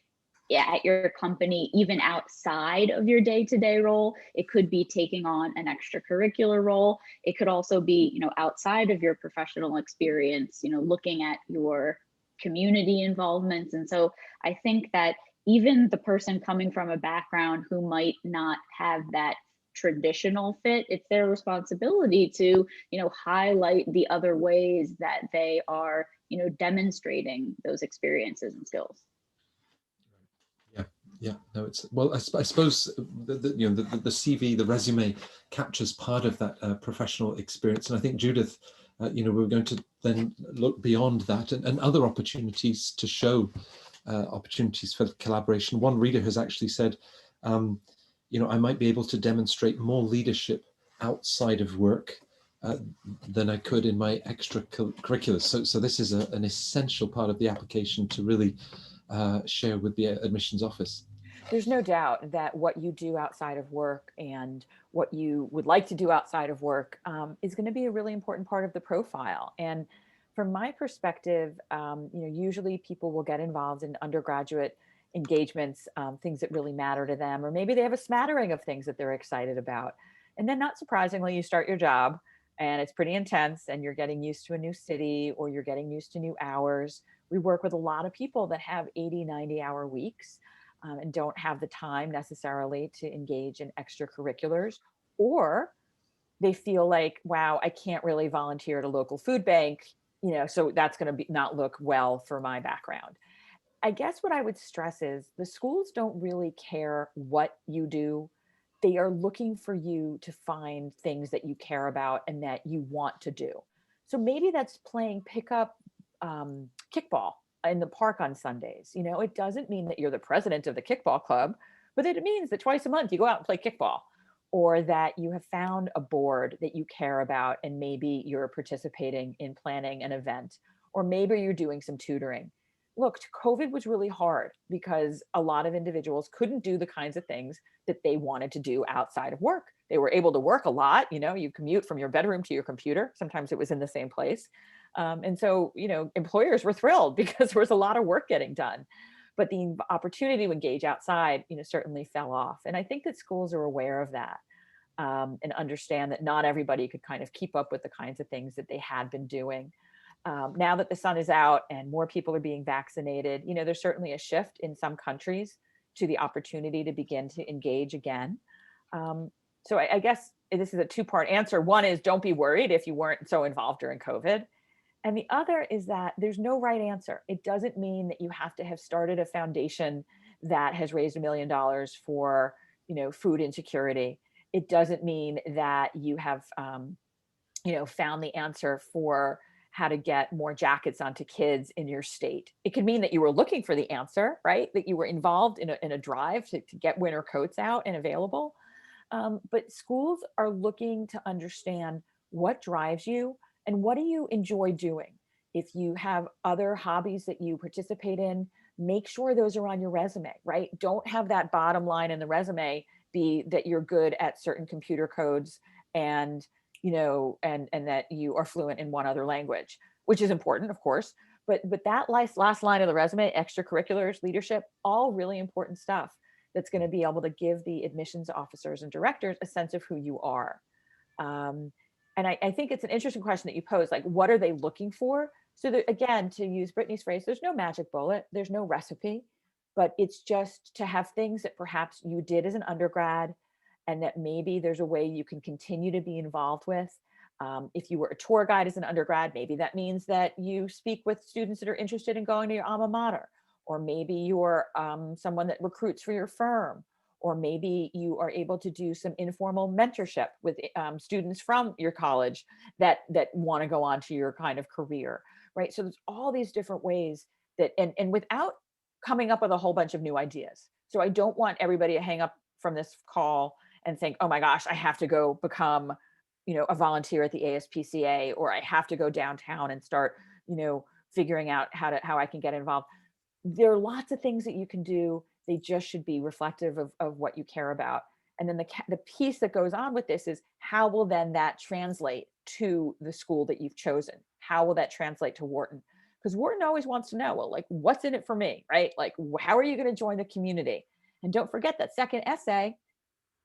at your company, even outside of your day-to-day role. It could be taking on an extracurricular role. It could also be, outside of your professional experience, looking at your community involvements. And so I think that even the person coming from a background who might not have that traditional fit, it's their responsibility to, highlight the other ways that they are, demonstrating those experiences and skills. Yeah, no, it's, well, I suppose the CV, the resume captures part of that professional experience. And I think, Judith, we're going to then look beyond that and other opportunities to show opportunities for collaboration. One reader has actually said, I might be able to demonstrate more leadership outside of work than I could in my extracurriculars. So this is an essential part of the application to really share with the admissions office. There's no doubt that what you do outside of work and what you would like to do outside of work is going to be a really important part of the profile. And from my perspective, usually people will get involved in undergraduate engagements, things that really matter to them, or maybe they have a smattering of things that they're excited about. And then not surprisingly, you start your job and it's pretty intense and you're getting used to a new city or you're getting used to new hours. We work with a lot of people that have 80, 90-hour weeks. and don't have the time necessarily to engage in extracurriculars, or they feel like, wow, I can't really volunteer at a local food bank, so that's going to be not look well for my background. I guess what I would stress is the schools don't really care what you do. They are looking for you to find things that you care about and that you want to do. So maybe that's playing pickup kickball in the park on Sundays. It doesn't mean that you're the president of the kickball club, but it means that twice a month you go out and play kickball, or that you have found a board that you care about and maybe you're participating in planning an event, or maybe you're doing some tutoring. Look, COVID was really hard because a lot of individuals couldn't do the kinds of things that they wanted to do outside of work. They were able to work a lot. You commute from your bedroom to your computer. Sometimes it was in the same place. And so, employers were thrilled because there was a lot of work getting done. But the opportunity to engage outside, certainly fell off. And I think that schools are aware of that, and understand that not everybody could kind of keep up with the kinds of things that they had been doing. Now that the sun is out and more people are being vaccinated, there's certainly a shift in some countries to the opportunity to begin to engage again. So I guess this is a two-part answer. One is, don't be worried if you weren't so involved during COVID. And the other is that there's no right answer. It doesn't mean that you have to have started a foundation that has raised $1 million for, food insecurity. It doesn't mean that you have, found the answer for how to get more jackets onto kids in your state. It could mean that you were looking for the answer, right? That you were involved in a drive to get winter coats out and available. But schools are looking to understand what drives you and what do you enjoy doing. If you have other hobbies that you participate in, make sure those are on your resume, right? Don't have that bottom line in the resume be that you're good at certain computer codes and that you are fluent in one other language, which is important, of course. But that last line of the resume, extracurriculars, leadership, all really important stuff that's going to be able to give the admissions officers and directors a sense of who you are. And I think it's an interesting question that you pose, like, what are they looking for? So that, again, to use Brittany's phrase, there's no magic bullet, there's no recipe, but it's just to have things that perhaps you did as an undergrad and that maybe there's a way you can continue to be involved with. If you were a tour guide as an undergrad, maybe that means that you speak with students that are interested in going to your alma mater, or maybe you're someone that recruits for your firm, or maybe you are able to do some informal mentorship with students from your college that want to go on to your kind of career, right? So there's all these different ways that, and without coming up with a whole bunch of new ideas. So I don't want everybody to hang up from this call and think, oh my gosh, I have to go become, a volunteer at the ASPCA, or I have to go downtown and start, figuring out how I can get involved. There are lots of things that you can do. They just should be reflective of what you care about. And then the piece that goes on with this is, how will then that translate to the school that you've chosen? How will that translate to Wharton? Because Wharton always wants to know, well, like, what's in it for me, right? Like, how are you going to join the community? And don't forget that second essay,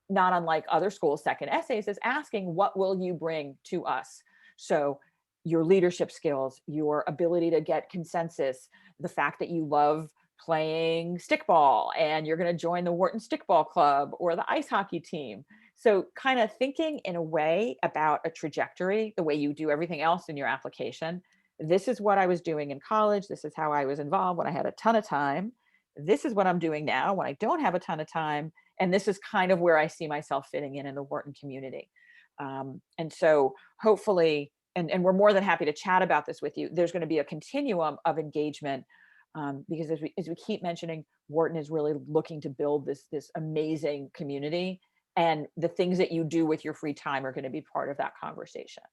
not unlike other schools' second essays, is asking, what will you bring to us? So your leadership skills, your ability to get consensus, the fact that you love playing stickball and you're going to join the Wharton Stickball Club or the ice hockey team. So kind of thinking in a way about a trajectory, the way you do everything else in your application. This is what I was doing in college. This is how I was involved when I had a ton of time. This is what I'm doing now when I don't have a ton of time. And this is kind of where I see myself fitting in the Wharton community. And so hopefully, and we're more than happy to chat about this with you, there's going to be a continuum of engagement, because as we keep mentioning, Wharton is really looking to build this amazing community, and the things that you do with your free time are going to be part of that conversation.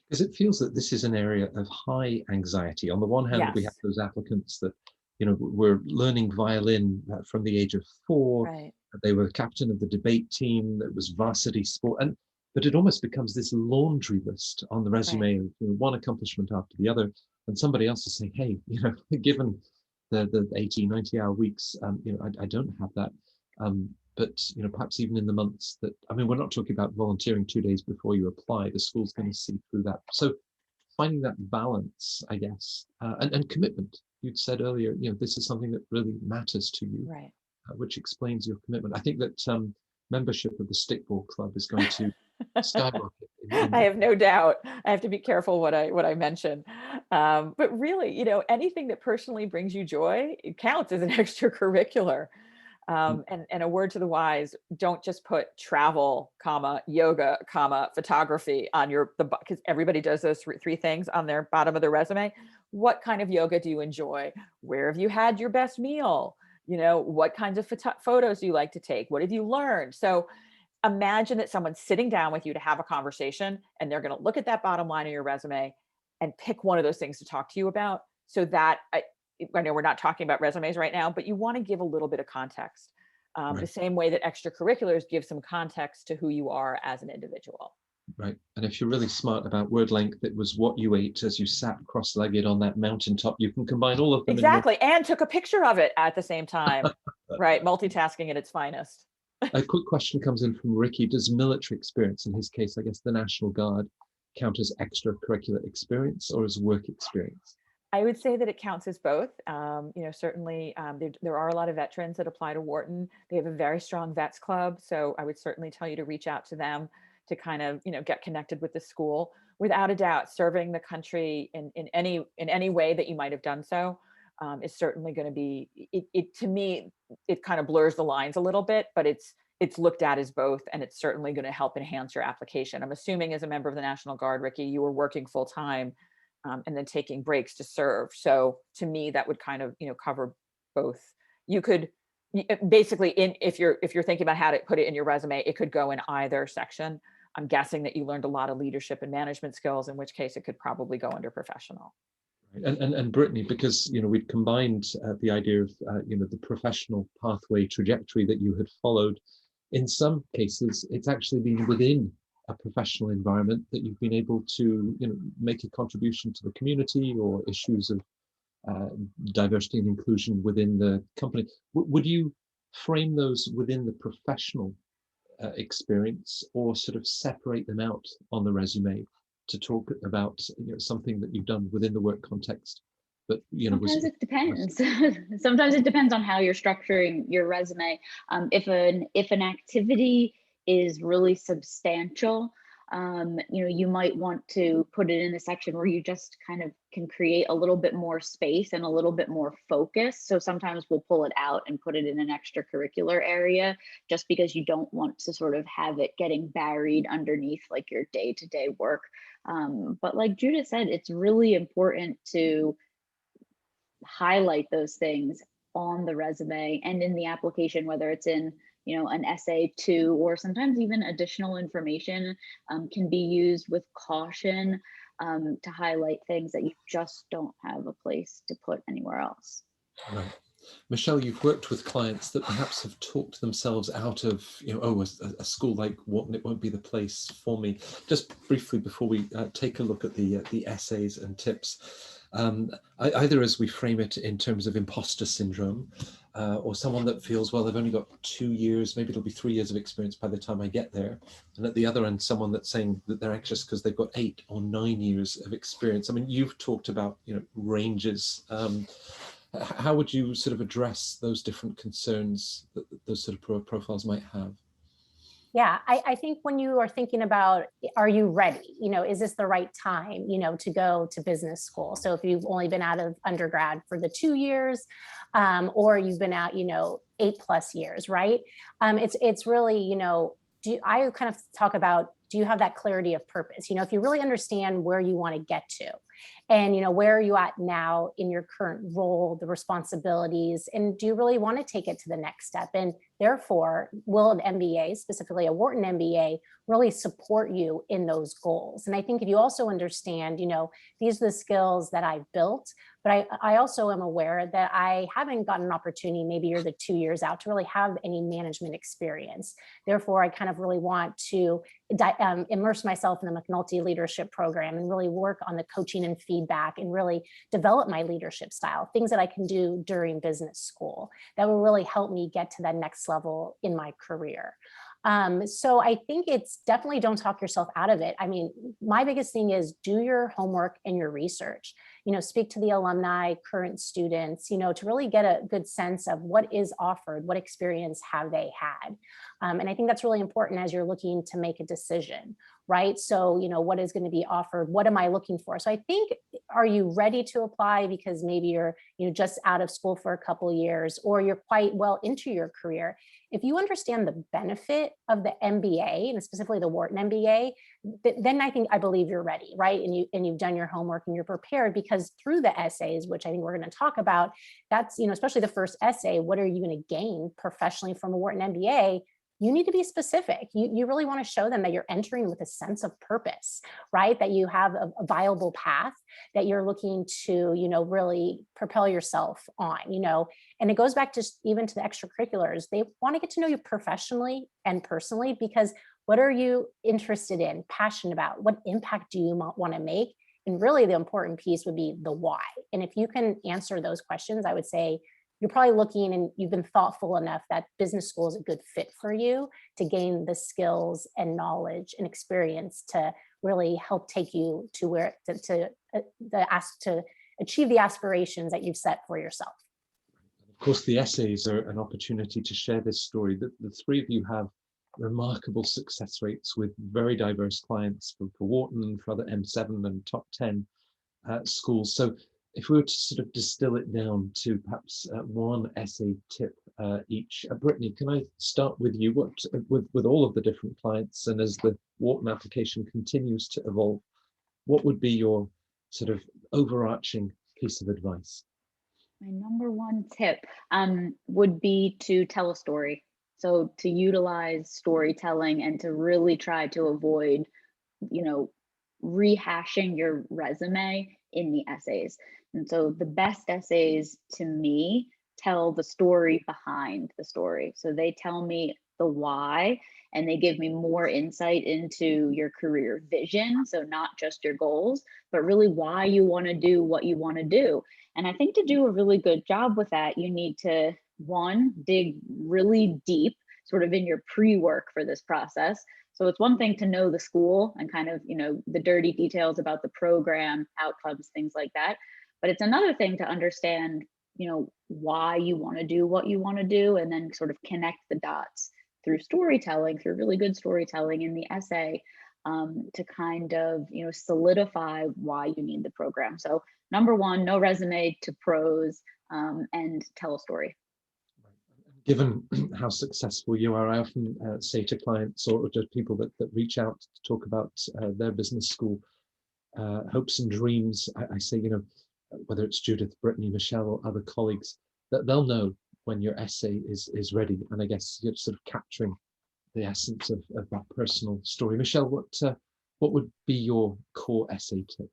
Because it feels that this is an area of high anxiety. On the one hand, we have Yes. those applicants that, were learning violin from the age of 4. Right. They were captain of the debate team. That was varsity sport. But it almost becomes this laundry list on the resume, of one accomplishment after the other. And somebody else is saying, hey, given the 80, 90-hour weeks, I don't have that. But perhaps even in the months that, we're not talking about volunteering 2 days before you apply. The school's going to see through that. So finding that balance, I guess, and commitment. You'd said earlier, this is something that really matters to you. Right. which explains your commitment. I think that membership of the Stickball Club is going to skyrocket. I have no doubt. I have to be careful what I mention. But really, anything that personally brings you joy, it counts as an extracurricular. And a word to the wise, don't just put travel, yoga, photography on because everybody does those three things on their bottom of their resume. What kind of yoga do you enjoy? Where have you had your best meal? What kinds of photos do you like to take? What have you learned? So imagine that someone's sitting down with you to have a conversation, and they're going to look at that bottom line of your resume and pick one of those things to talk to you about. So that I know we're not talking about resumes right now, but you want to give a little bit of context. Right. The same way that extracurriculars give some context to who you are as an individual. Right. And if you're really smart about word length, it was what you ate as you sat cross-legged on that mountaintop. You can combine all of them. Exactly. And took a picture of it at the same time. Right. Multitasking at its finest. A quick question comes in from Ricky. Does military experience, in his case, I guess the National Guard, count as extracurricular experience or as work experience? I would say that it counts as both. Certainly there are a lot of veterans that apply to Wharton. They have a very strong vets club. So I would certainly tell you to reach out to them to kind of, get connected with the school. Without a doubt, serving the country in any way that you might have done so is certainly going to be, to me, it kind of blurs the lines a little bit, but it's looked at as both, and it's certainly going to help enhance your application. I'm assuming as a member of the National Guard, Ricky, you were working full time and then taking breaks to serve. So to me, that would kind of, cover both. You could basically, if you're thinking about how to put it in your resume, it could go in either section. I'm guessing that you learned a lot of leadership and management skills, in which case it could probably go under professional. And Brittany, because we'd combined the idea of the professional pathway trajectory that you had followed. In some cases, it's actually been within a professional environment that you've been able to make a contribution to the community or issues of diversity and inclusion within the company. Would you frame those within the professional experience, or sort of separate them out on the resume to talk about something that you've done within the work context? But sometimes it depends. Sometimes it depends on how you're structuring your resume. If an activity is really substantial, you might want to put it in a section where you just kind of can create a little bit more space and a little bit more focus. So sometimes we'll pull it out and put it in an extracurricular area, just because you don't want to sort of have it getting buried underneath like your day-to-day work. But like Judith said, it's really important to highlight those things on the resume and in the application, whether it's in an essay too, or sometimes even additional information can be used with caution to highlight things that you just don't have a place to put anywhere else. Right. Michel, you've worked with clients that perhaps have talked themselves out of, a school like Wharton, it won't be the place for me. Just briefly before we take a look at the essays and tips, either as we frame it in terms of imposter syndrome, or someone that feels, well, I've only got 2 years, maybe it'll be 3 years of experience by the time I get there. And at the other end, someone that's saying that they're anxious because they've got 8 or 9 years of experience. I mean, you've talked about, ranges. How would you sort of address those different concerns that those sort of profiles might have? Yeah, I think when you are thinking about, are you ready? Is this the right time, to go to business school? So if you've only been out of undergrad for the 2 years, or you've been out, 8+ years, right? It's really, I kind of talk about, do you have that clarity of purpose? If you really understand where you want to get to, and where are you at now in your current role, the responsibilities, and do you really want to take it to the next step? And therefore, will an MBA, specifically a Wharton MBA, really support you in those goals? And I think if you also understand, these are the skills that I've built, but I also am aware that I haven't gotten an opportunity, maybe you're the 2 years out, to really have any management experience. Therefore, I kind of really want to immerse myself in the McNulty leadership program and really work on the coaching and feedback and really develop my leadership style, things that I can do during business school that will really help me get to that next level in my career. So I think it's definitely, don't talk yourself out of it. I mean, my biggest thing is do your homework and your research. speak to the alumni, current students, to really get a good sense of what is offered, what experience have they had. And I think that's really important as you're looking to make a decision, right? So, what is going to be offered? What am I looking for? So I think, are you ready to apply because maybe you're, just out of school for a couple of years, or you're quite well into your career? If you understand the benefit of the MBA, and specifically the Wharton MBA, then I believe you're ready, right? And you've done your homework and you're prepared, because through the essays, which I think we're going to talk about, that's, especially the first essay, what are you going to gain professionally from a Wharton MBA? You need to be specific. You really want to show them that you're entering with a sense of purpose, right? That you have a viable path that you're looking to, really propel yourself on, and it goes back to even to the extracurriculars. They want to get to know you professionally and personally, because what are you interested in, passionate about? What impact do you want to make? And really the important piece would be the why. And if you can answer those questions, I would say you're probably looking, and you've been thoughtful enough that business school is a good fit for you to gain the skills and knowledge and experience to really help take you to where to achieve the aspirations that you've set for yourself. Of course, the essays are an opportunity to share this story. The three of you have remarkable success rates with very diverse clients for Wharton, for other M7 and top 10 schools. So if we were to sort of distill it down to perhaps one essay tip each, Brittany, can I start with you? What with all of the different clients, and as the Wharton application continues to evolve, what would be your sort of overarching piece of advice? My number one tip would be to tell a story. So to utilize storytelling and to really try to avoid, rehashing your resume in the essays. And so the best essays to me tell the story behind the story. So they tell me the why, and they give me more insight into your career vision. So not just your goals, but really why you want to do what you want to do. And I think to do a really good job with that, you need to, one, dig really deep, sort of in your pre-work for this process. So it's one thing to know the school and kind of, the dirty details about the program, outcomes, things like that. But it's another thing to understand, why you want to do what you want to do, and then sort of connect the dots through storytelling, through really good storytelling in the essay, to kind of, solidify why you need the program. So number one, no resume to prose, and tell a story. Given how successful you are, I often say to clients or to people that reach out to talk about their business school hopes and dreams, I say, whether it's Judith, Brittany, Michel, or other colleagues, that they'll know when your essay is ready. And I guess you're sort of capturing the essence of that personal story. Michel, what would be your core essay tip?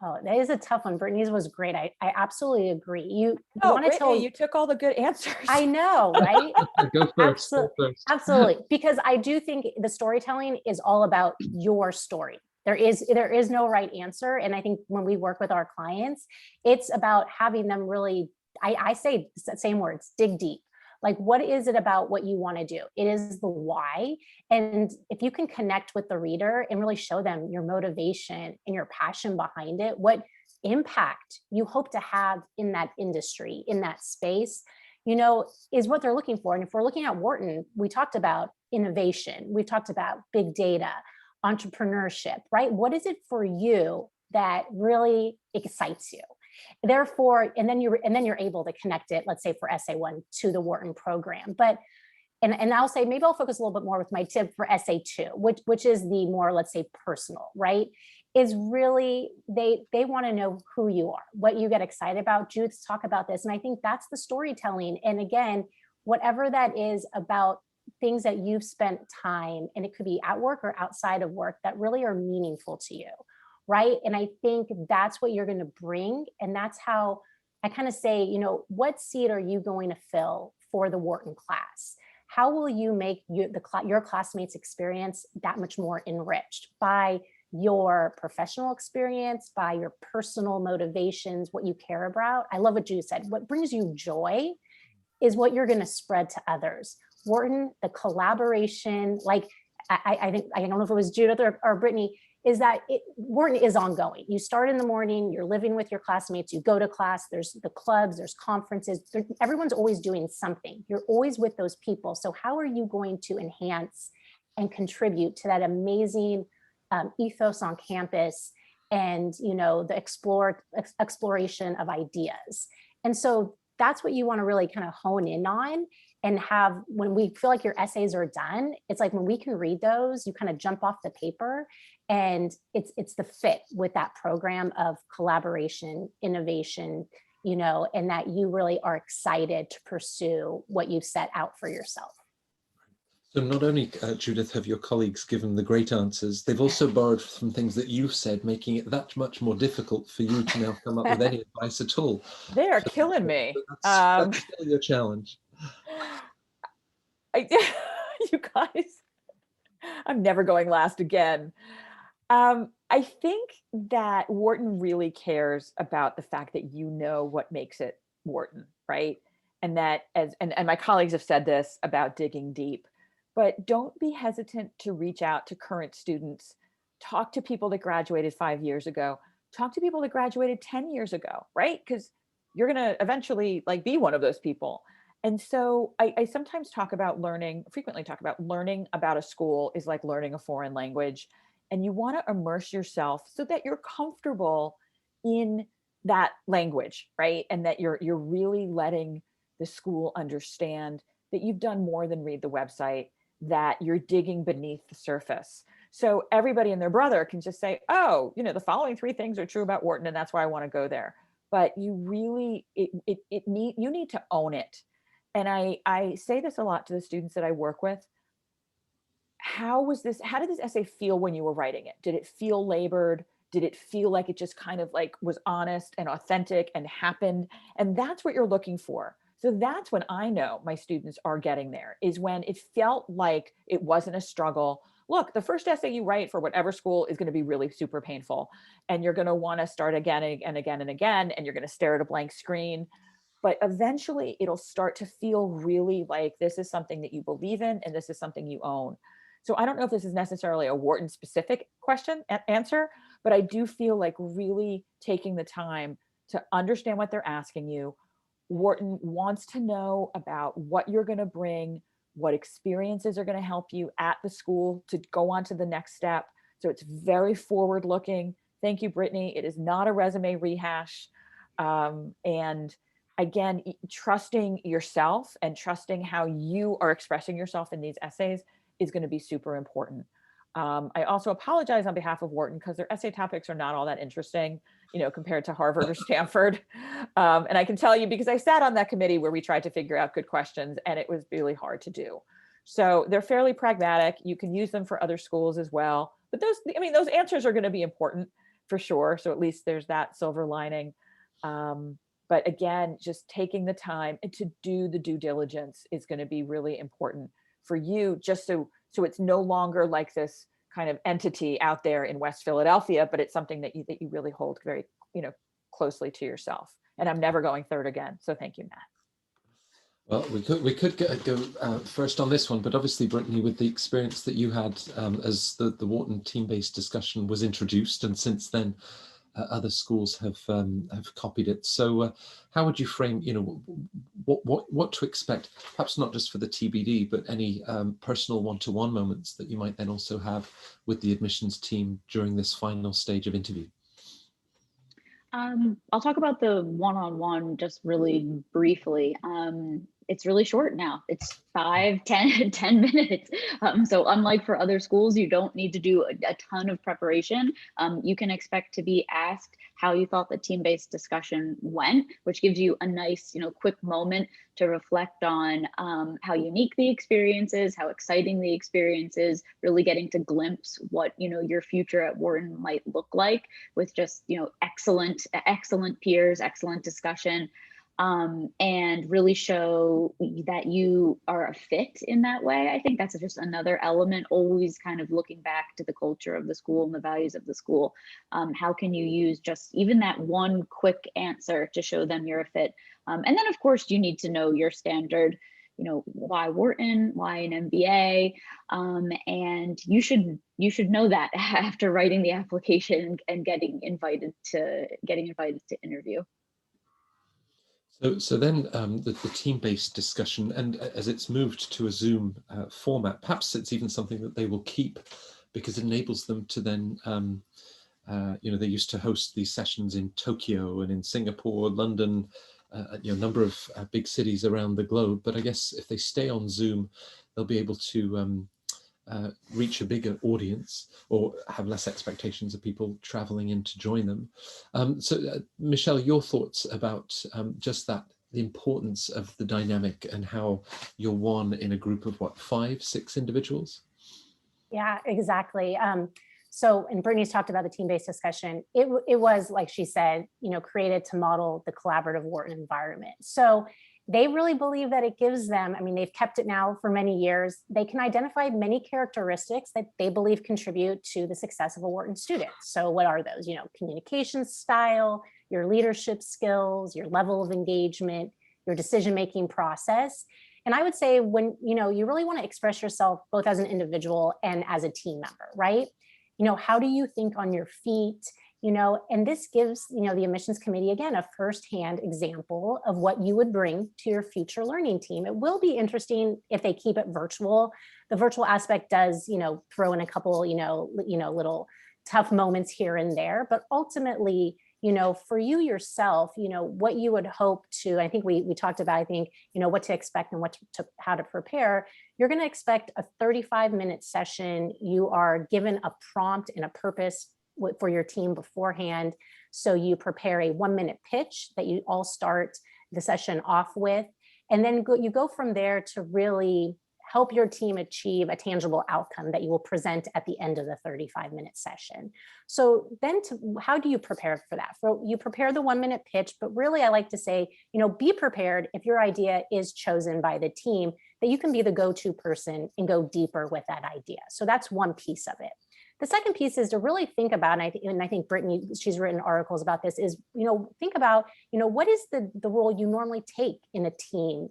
Oh, that is a tough one. Brittany's was great. I absolutely agree. You want to tell you took all the good answers. I know, right? Go first. Absolutely. Because I do think the storytelling is all about your story. There is no right answer. And I think when we work with our clients, it's about having them really, I say the same words, dig deep. Like, what is it about what you want to do? It is the why. And if you can connect with the reader and really show them your motivation and your passion behind it, what impact you hope to have in that industry, in that space, is what they're looking for. And if we're looking at Wharton, we talked about innovation. We've talked about big data, entrepreneurship, right? What is it for you that really excites you? Therefore, and then you're able to connect it, let's say for essay one, to the Wharton program. But and I'll say, maybe I'll focus a little bit more with my tip for essay two, which is the more, let's say, personal, right? Is really they want to know who you are, what you get excited about. Judith, talk about this. And I think that's the storytelling. And again, whatever that is about things that you've spent time, and it could be at work or outside of work, that really are meaningful to you. Right. And I think that's what you're going to bring. And that's how I kind of say, what seat are you going to fill for the Wharton class? How will you make your classmates' experience that much more enriched by your professional experience, by your personal motivations, what you care about? I love what Judith said. What brings you joy is what you're going to spread to others. Wharton, the collaboration, like I think, I don't know if it was Judith or Brittany, is that Wharton is ongoing. You start in the morning, you're living with your classmates, you go to class, there's the clubs, there's conferences, everyone's always doing something. You're always with those people. So how are you going to enhance and contribute to that amazing ethos on campus and, you know, the exploration of ideas? And so that's what you want to really kind of hone in on and have. When we feel like your essays are done, it's like when we can read those, you kind of jump off the paper, and it's the fit with that program of collaboration, innovation, you know, and that you really are excited to pursue what you've set out for yourself. So not only, Judith, have your colleagues given the great answers, they've also borrowed from things that you've said, making it that much more difficult for you to now come up with any advice at all. They are killing me. That's still your challenge. You guys, I'm never going last again. I think that Wharton really cares about the fact that you know what makes it Wharton, right? And that and my colleagues have said this about digging deep, but don't be hesitant to reach out to current students. Talk to people that graduated 5 years ago. Talk to people that graduated 10 years ago, right? Because you're going to eventually like be one of those people. And so I sometimes frequently talk about learning about a school is like learning a foreign language. And you want to immerse yourself so that you're comfortable in that language, right? And that you're really letting the school understand that you've done more than read the website, that you're digging beneath the surface. So everybody and their brother can just say, oh, you know, the following 3 things are true about Wharton, and that's why I want to go there. But you really, you need to own it. And I say this a lot to the students that I work with. How did this essay feel when you were writing it? Did it feel labored? Did it feel like it just kind of like was honest and authentic and happened? And that's what you're looking for. So that's when I know my students are getting there, is when it felt like it wasn't a struggle. Look, the first essay you write for whatever school is going to be really super painful. And you're going to want to start again and again and again, and you're going to stare at a blank screen. But eventually it'll start to feel really like this is something that you believe in and this is something you own. So I don't know if this is necessarily a Wharton specific answer, but I do feel like really taking the time to understand what they're asking you. Wharton wants to know about what you're going to bring, what experiences are going to help you at the school to go on to the next step. So it's very forward looking. Thank you, Brittany. It is not a resume rehash. And again, trusting yourself and trusting how you are expressing yourself in these essays is going to be super important. I also apologize on behalf of Wharton because their essay topics are not all that interesting, you know, compared to Harvard or Stanford. And I can tell you because I sat on that committee where we tried to figure out good questions, and it was really hard to do. So they're fairly pragmatic. You can use them for other schools as well. But those answers are going to be important for sure. So at least there's that silver lining. But again, just taking the time to do the due diligence is going to be really important for you, just so it's no longer like this kind of entity out there in West Philadelphia, but it's something that you really hold very, you know, closely to yourself. And I'm never going third again. So thank you, Matt. Well, we could go first on this one, but obviously, Brittany, with the experience that you had as the Wharton team-based discussion was introduced, and since then, other schools have copied it. So, how would you frame, you know, what to expect? Perhaps not just for the TBD, but any personal one-to-one moments that you might then also have with the admissions team during this final stage of interview. I'll talk about the one-on-one just really briefly. It's really short now. It's 5, 10 minutes. So unlike for other schools, you don't need to do a ton of preparation. You can expect to be asked how you thought the team-based discussion went, which gives you a nice, you know, quick moment to reflect on how unique the experience is, how exciting the experience is, really getting to glimpse what, you know, your future at Wharton might look like with just, you know, excellent peers, excellent discussion. And really show that you are a fit in that way. I think that's just another element, always kind of looking back to the culture of the school and the values of the school. How can you use just even that one quick answer to show them you're a fit? And then of course you need to know your standard why Wharton, why an MBA, and you should know that after writing the application and getting invited to interview. So then the team-based discussion, and as it's moved to a Zoom format, perhaps it's even something that they will keep, because it enables them to then, they used to host these sessions in Tokyo and in Singapore, London, a number of big cities around the globe. But I guess if they stay on Zoom, they'll be able to reach a bigger audience, or have less expectations of people traveling in to join them. So Michel, your thoughts about just that, the importance of the dynamic, and how you're one in a group of what, 5, 6 individuals? Yeah, exactly. So, and Brittany's talked about the team-based discussion. It was, like she said, created to model the collaborative Wharton environment. So they really believe that it gives them, I mean, they've kept it now for many years. They can identify many characteristics that they believe contribute to the success of a Wharton student. So what are those? Communication style, your leadership skills, your level of engagement, your decision-making process. And I would say when, you really want to express yourself both as an individual and as a team member, right? How do you think on your feet? And this gives, the admissions committee, again, a firsthand example of what you would bring to your future learning team. It will be interesting if they keep it virtual. The virtual aspect does, throw in a couple, little tough moments here and there, but ultimately, for you yourself, what you would hope to, I think we talked about, I think, what to expect and how to prepare. You're going to expect a 35-minute session. You are given a prompt and a purpose for your team beforehand. So you prepare a 1-minute pitch that you all start the session off with, and then you go from there to really help your team achieve a tangible outcome that you will present at the end of the 35-minute session. So then how do you prepare for that? You prepare the 1-minute pitch, but really I like to say, be prepared if your idea is chosen by the team, that you can be the go-to person and go deeper with that idea. So that's one piece of it. The second piece is to really think about, and I think Brittany, she's written articles about this, is, think about, what is the role you normally take in a team,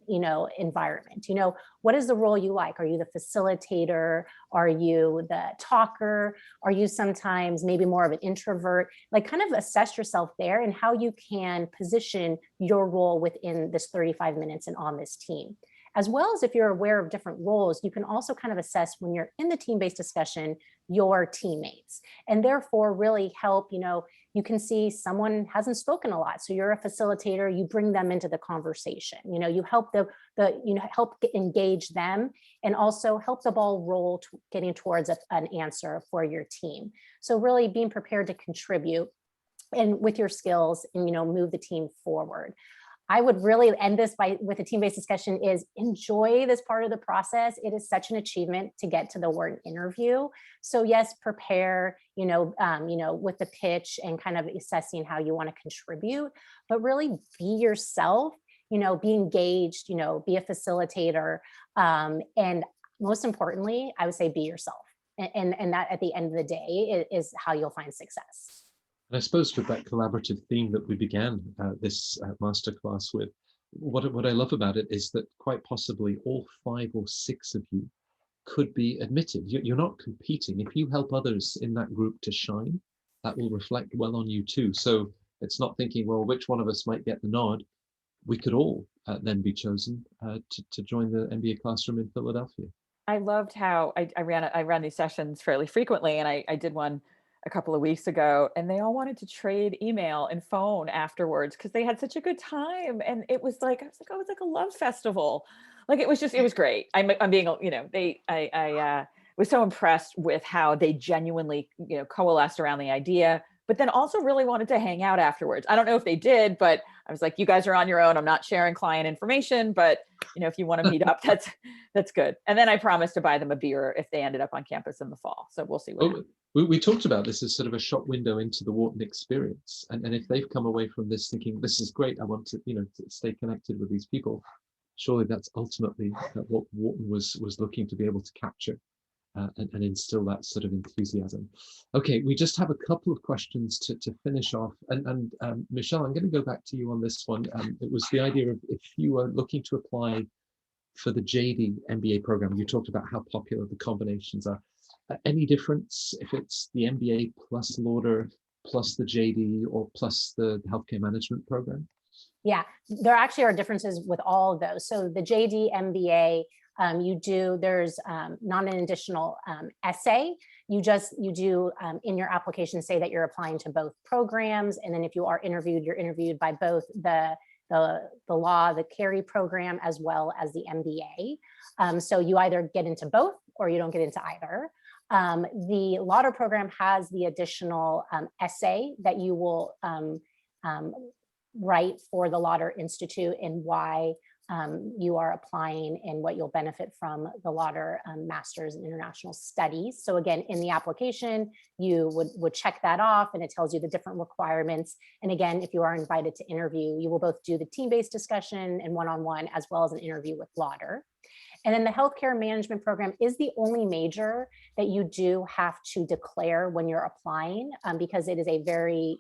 environment? What is the role you like? Are you the facilitator? Are you the talker? Are you sometimes maybe more of an introvert? Like, kind of assess yourself there and how you can position your role within this 35 minutes and on this team. As well as if you're aware of different roles, you can also kind of assess, when you're in the team-based discussion, your teammates, and therefore really help, you can see someone hasn't spoken a lot. So you're a facilitator, you bring them into the conversation, you help help engage them, and also help the ball roll getting towards an answer for your team. So really being prepared to contribute and with your skills and, move the team forward. I would really end this with a team-based discussion is enjoy this part of the process. It is such an achievement to get to the Wharton interview. So yes, prepare, with the pitch and kind of assessing how you want to contribute, but really be yourself, be engaged, be a facilitator. And most importantly, I would say be yourself. And that at the end of the day is how you'll find success. And I suppose with that collaborative theme that we began this masterclass with, what I love about it is that quite possibly all 5 or 6 of you could be admitted. You're not competing. If you help others in that group to shine, that will reflect well on you too. So it's not thinking, well, which one of us might get the nod. We could all then be chosen to join the MBA classroom in Philadelphia. I loved how I ran these sessions fairly frequently, and I did one a couple of weeks ago, and they all wanted to trade email and phone afterwards because they had such a good time. And it was like, it was like a love festival. Like, it was great. I'm being, I was so impressed with how they genuinely, coalesced around the idea, but then also really wanted to hang out afterwards. I don't know if they did, but I was like, you guys are on your own. I'm not sharing client information, but if you want to meet up, that's good. And then I promised to buy them a beer if they ended up on campus in the fall. So we'll see what happens. We talked about this as sort of a shop window into the Wharton experience. And if they've come away from this thinking, this is great, I want to, to stay connected with these people, surely that's ultimately what Wharton was looking to be able to capture and instill that sort of enthusiasm. Okay, we just have a couple of questions to finish off. And Michel, I'm going to go back to you on this one. It was the idea of, if you are looking to apply for the JD MBA program, you talked about how popular the combinations are. Any difference if it's the MBA plus Lauder plus the JD or plus the healthcare management program? Yeah, there actually are differences with all of those. So the JD MBA, there's not an additional essay. You do in your application say that you're applying to both programs. And then if you are interviewed, you're interviewed by both the law, the carry program, as well as the MBA. So you either get into both or you don't get into either. The Lauder program has the additional essay that you will write for the Lauder Institute and why you are applying and what you'll benefit from the Lauder Masters in International Studies. So again, in the application, you would check that off and it tells you the different requirements. And again, if you are invited to interview, you will both do the team-based discussion and one-on-one, as well as an interview with Lauder. And then the healthcare management program is the only major that you do have to declare when you're applying, because it is a very,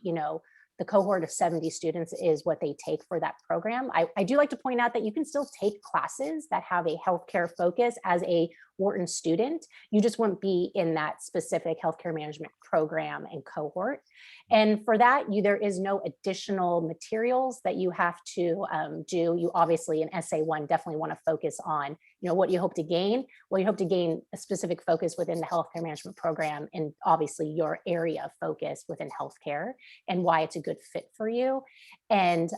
the cohort of 70 students is what they take for that program. I do like to point out that you can still take classes that have a healthcare focus as a Wharton student. You just won't be in that specific healthcare management program and cohort. And for that, there is no additional materials that you have to do. You obviously, in essay one, definitely want to focus on, what you hope to gain. Well, you hope to gain a specific focus within the healthcare management program, and obviously your area of focus within healthcare and why it's a good fit for you. And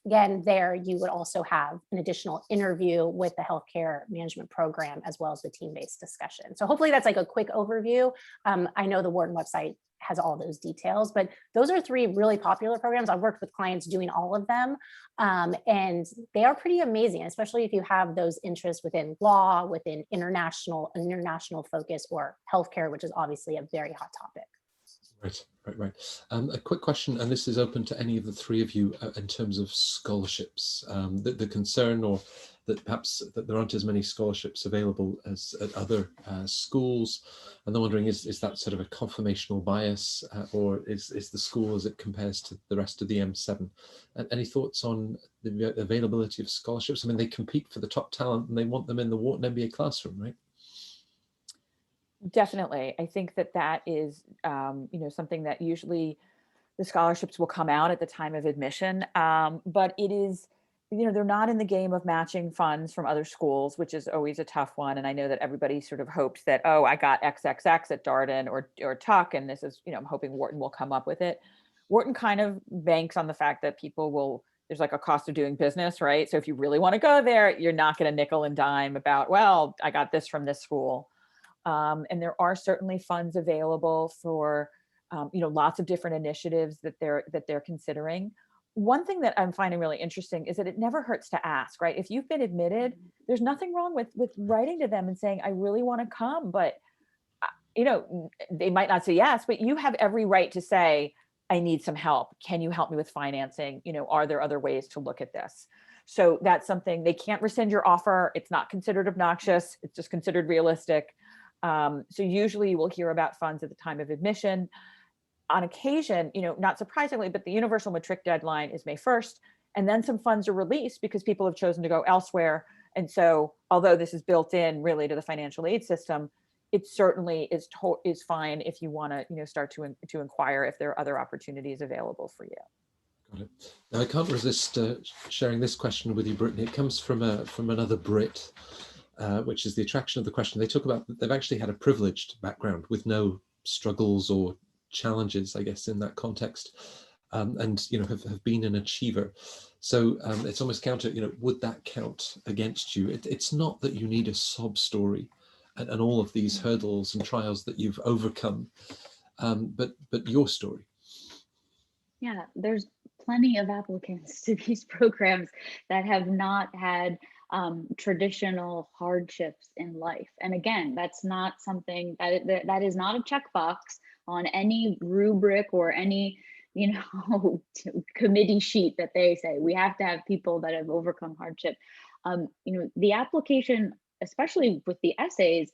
again, there you would also have an additional interview with the healthcare management program, as well as the team-based discussion. So hopefully that's like a quick overview. I know the Wharton website has all those details, but those are three really popular programs. I've worked with clients doing all of them, and they are pretty amazing, especially if you have those interests within law, within international focus, or healthcare, which is obviously a very hot topic. Right. A quick question, and this is open to any of the three of you in terms of scholarships. The concern, or that perhaps that there aren't as many scholarships available as at other schools, and they're wondering, is that sort of a conformational bias, or is the school as it compares to the rest of the M7? And any thoughts on the availability of scholarships? I mean, they compete for the top talent, and they want them in the Wharton MBA classroom, right? Definitely. I think that is, something that usually the scholarships will come out at the time of admission. But it is, they're not in the game of matching funds from other schools, which is always a tough one. And I know that everybody sort of hopes that, oh, I got XXX at Darden or Tuck, and this is, I'm hoping Wharton will come up with it. Wharton kind of banks on the fact that there's like a cost of doing business, right? So if you really want to go there, you're not going to nickel and dime about, well, I got this from this school. And there are certainly funds available for, lots of different initiatives that they're considering. One thing that I'm finding really interesting is that it never hurts to ask, right? If you've been admitted, there's nothing wrong with writing to them and saying, I really want to come, but, they might not say yes, but you have every right to say, I need some help. Can you help me with financing? Are there other ways to look at this? So that's something. They can't rescind your offer. It's not considered obnoxious. It's just considered realistic. So usually you will hear about funds at the time of admission. On occasion, not surprisingly, but the universal matric deadline is May 1st, and then some funds are released because people have chosen to go elsewhere. And so, although this is built in really to the financial aid system, it certainly is fine if you want to, start to inquire if there are other opportunities available for you. Got it. Now, I can't resist sharing this question with you, Brittany. It comes from another Brit. Which is the attraction of the question. They talk about that they've actually had a privileged background with no struggles or challenges, I guess, in that context, and have been an achiever. So it's almost counter. Would that count against you? It's not that you need a sob story and all of these hurdles and trials that you've overcome, but your story. Yeah, there's plenty of applicants to these programs that have not had traditional hardships in life. And again, that's not something that is not a checkbox on any rubric or any, committee sheet that they say we have to have people that have overcome hardship. The application, especially with the essays,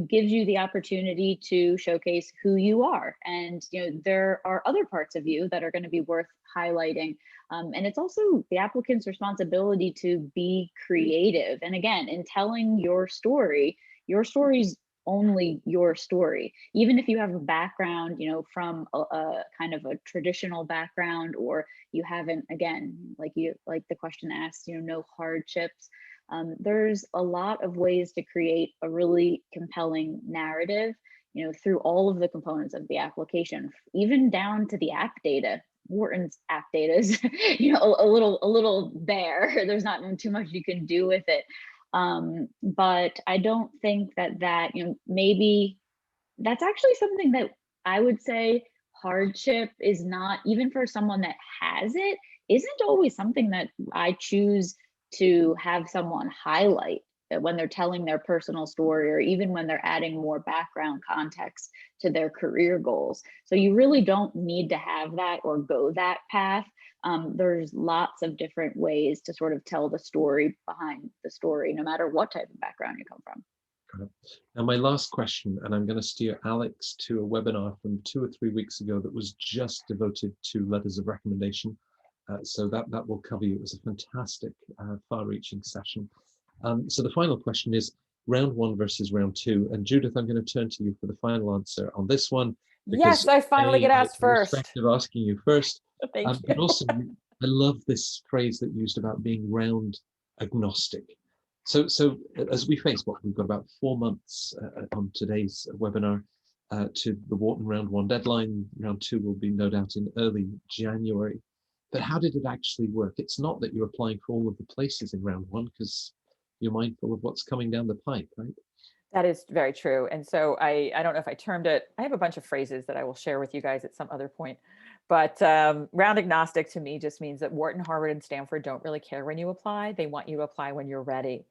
gives you the opportunity to showcase who you are. And, there are other parts of you that are going to be worth highlighting. And it's also the applicant's responsibility to be creative. And again, in telling your story's only your story. Even if you have a background, from a kind of a traditional background, or you haven't, again, like the question asked, no hardships. There's a lot of ways to create a really compelling narrative, through all of the components of the application, even down to the app data. Wharton's app data is, a little bare. There's not too much you can do with it. But I don't think that, maybe that's actually something that I would say hardship is not, even for someone that has it, isn't always something that I choose to have someone highlight when they're telling their personal story, or even when they're adding more background context to their career goals. So you really don't need to have that or go that path. There's lots of different ways to sort of tell the story behind the story, no matter what type of background you come from. Now, my last question, and I'm going to steer Alex to a webinar from 2 or 3 weeks ago that was just devoted to letters of recommendation. So that will cover you. It was a fantastic, far-reaching session. So the final question is round 1 versus round 2. And Judith, I'm going to turn to you for the final answer on this one. Yes, I finally get asked first. Respect of asking you first. Thank you. But also, I love this phrase that you used about being round agnostic. So as we face we've got about 4 months on today's webinar to the Wharton round 1 deadline. Round 2 will be no doubt in early January. But how did it actually work? It's not that you're applying for all of the places in round 1, because you're mindful of what's coming down the pipe, right? That is very true. And so I don't know if I termed it, I have a bunch of phrases that I will share with you guys at some other point, but round agnostic to me just means that Wharton, Harvard, and Stanford don't really care when you apply. They want you to apply when you're ready.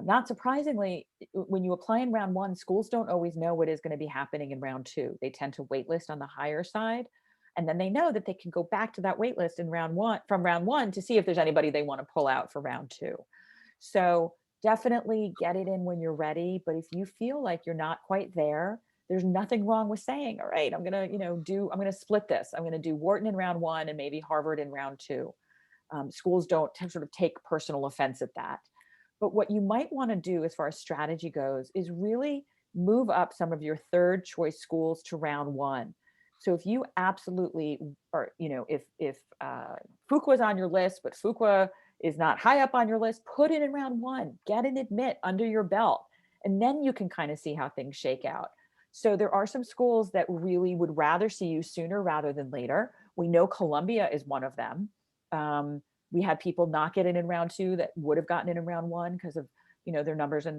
Not surprisingly, when you apply in round 1, schools don't always know what is going to be happening in round 2. They tend to waitlist on the higher side. And then they know that they can go back to that waitlist in round 1 to see if there's anybody they want to pull out for round 2. So definitely get it in when you're ready. But if you feel like you're not quite there, there's nothing wrong with saying, all right, I'm going to split this. I'm going to do Wharton in round 1 and maybe Harvard in round 2. Schools don't sort of take personal offense at that. But what you might want to do as far as strategy goes is really move up some of your third choice schools to round 1. So if you absolutely are, if Fuqua is on your list, but Fuqua is not high up on your list, put it in round 1, get an admit under your belt, and then you can kind of see how things shake out. So there are some schools that really would rather see you sooner rather than later. We know Columbia is one of them. We had people not get in round 2 that would have gotten in round 1 because of, their numbers and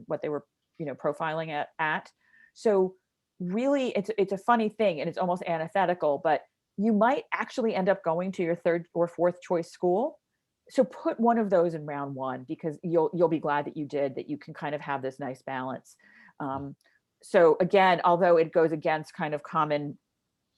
what they were, profiling at. So really it's a funny thing, and it's almost antithetical, but you might actually end up going to your third or fourth choice school. So put one of those in round 1, because you'll be glad that you did, that you can kind of have this nice balance. So again, although it goes against kind of common,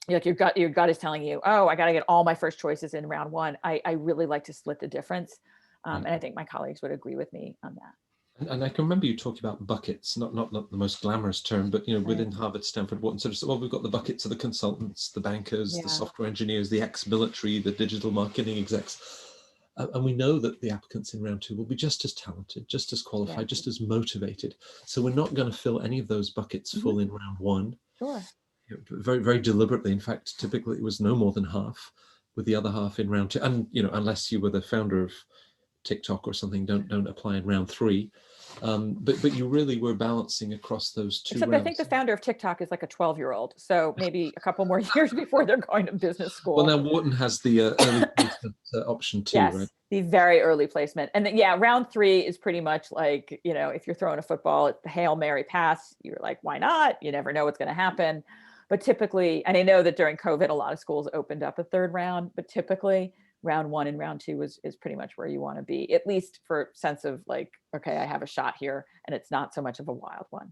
like your gut is telling you, oh, I got to get all my first choices in round 1. I really like to split the difference. And I think my colleagues would agree with me on that. And I can remember you talking about buckets, not the most glamorous term, but within Harvard, Stanford, Wharton, sort of, we've got the buckets of the consultants, the bankers, the software engineers, the ex-military, the digital marketing execs. And we know that the applicants in round 2 will be just as talented, just as qualified, just as motivated. So we're not going to fill any of those buckets full in round 1. Sure. Very, very deliberately. In fact, typically it was no more than half, with the other half in round 2. And unless you were the founder of TikTok or something, don't apply in round 3. But you really were balancing across those 2 Except rounds. I think the founder of TikTok is like a 12-year-old, so maybe a couple more years before they're going to business school. Well, now Wharton has the early placement option too, yes, right? The very early placement. And then, round 3 is pretty much like, if you're throwing a football at the Hail Mary pass, you're like, why not? You never know what's going to happen. But typically, and I know that during COVID, a lot of schools opened up a third round, but typically round 1 and round 2 is pretty much where you want to be, at least for sense of like, okay, I have a shot here, and it's not so much of a wild one.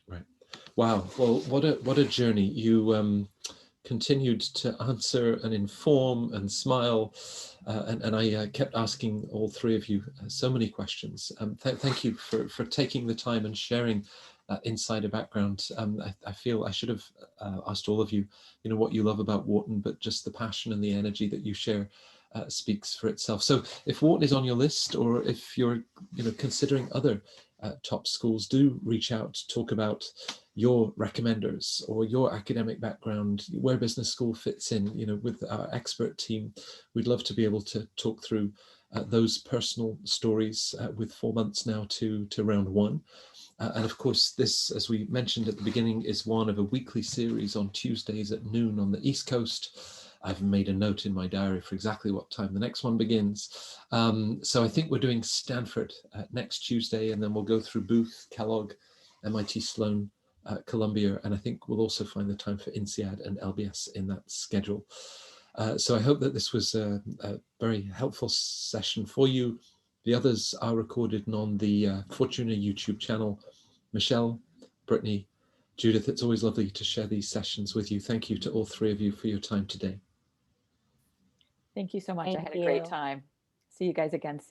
Right. Wow. Well, what a journey. You continued to answer and inform and smile, and I kept asking all 3 of you so many questions. Thank you for taking the time and sharing insider background. I feel I should have asked all of you, what you love about Wharton, but just the passion and the energy that you share speaks for itself. So if Wharton is on your list, or if you're considering other top schools, do reach out, talk about your recommenders or your academic background, where business school fits in, with our expert team. We'd love to be able to talk through those personal stories with 4 months now to round one. And of course, this, as we mentioned at the beginning, is one of a weekly series on Tuesdays at noon on the East Coast. I've made a note in my diary for exactly what time the next one begins. So I think we're doing Stanford next Tuesday, and then we'll go through Booth, Kellogg, MIT Sloan, Columbia, and I think we'll also find the time for INSEAD and LBS in that schedule. So I hope that this was a very helpful session for you. The others are recorded on the Fortuna YouTube channel. Michel, Brittany, Judith, it's always lovely to share these sessions with you. Thank you to all three of you for your time today. Thank you so much. I Thank had a great you. time. See you guys again soon.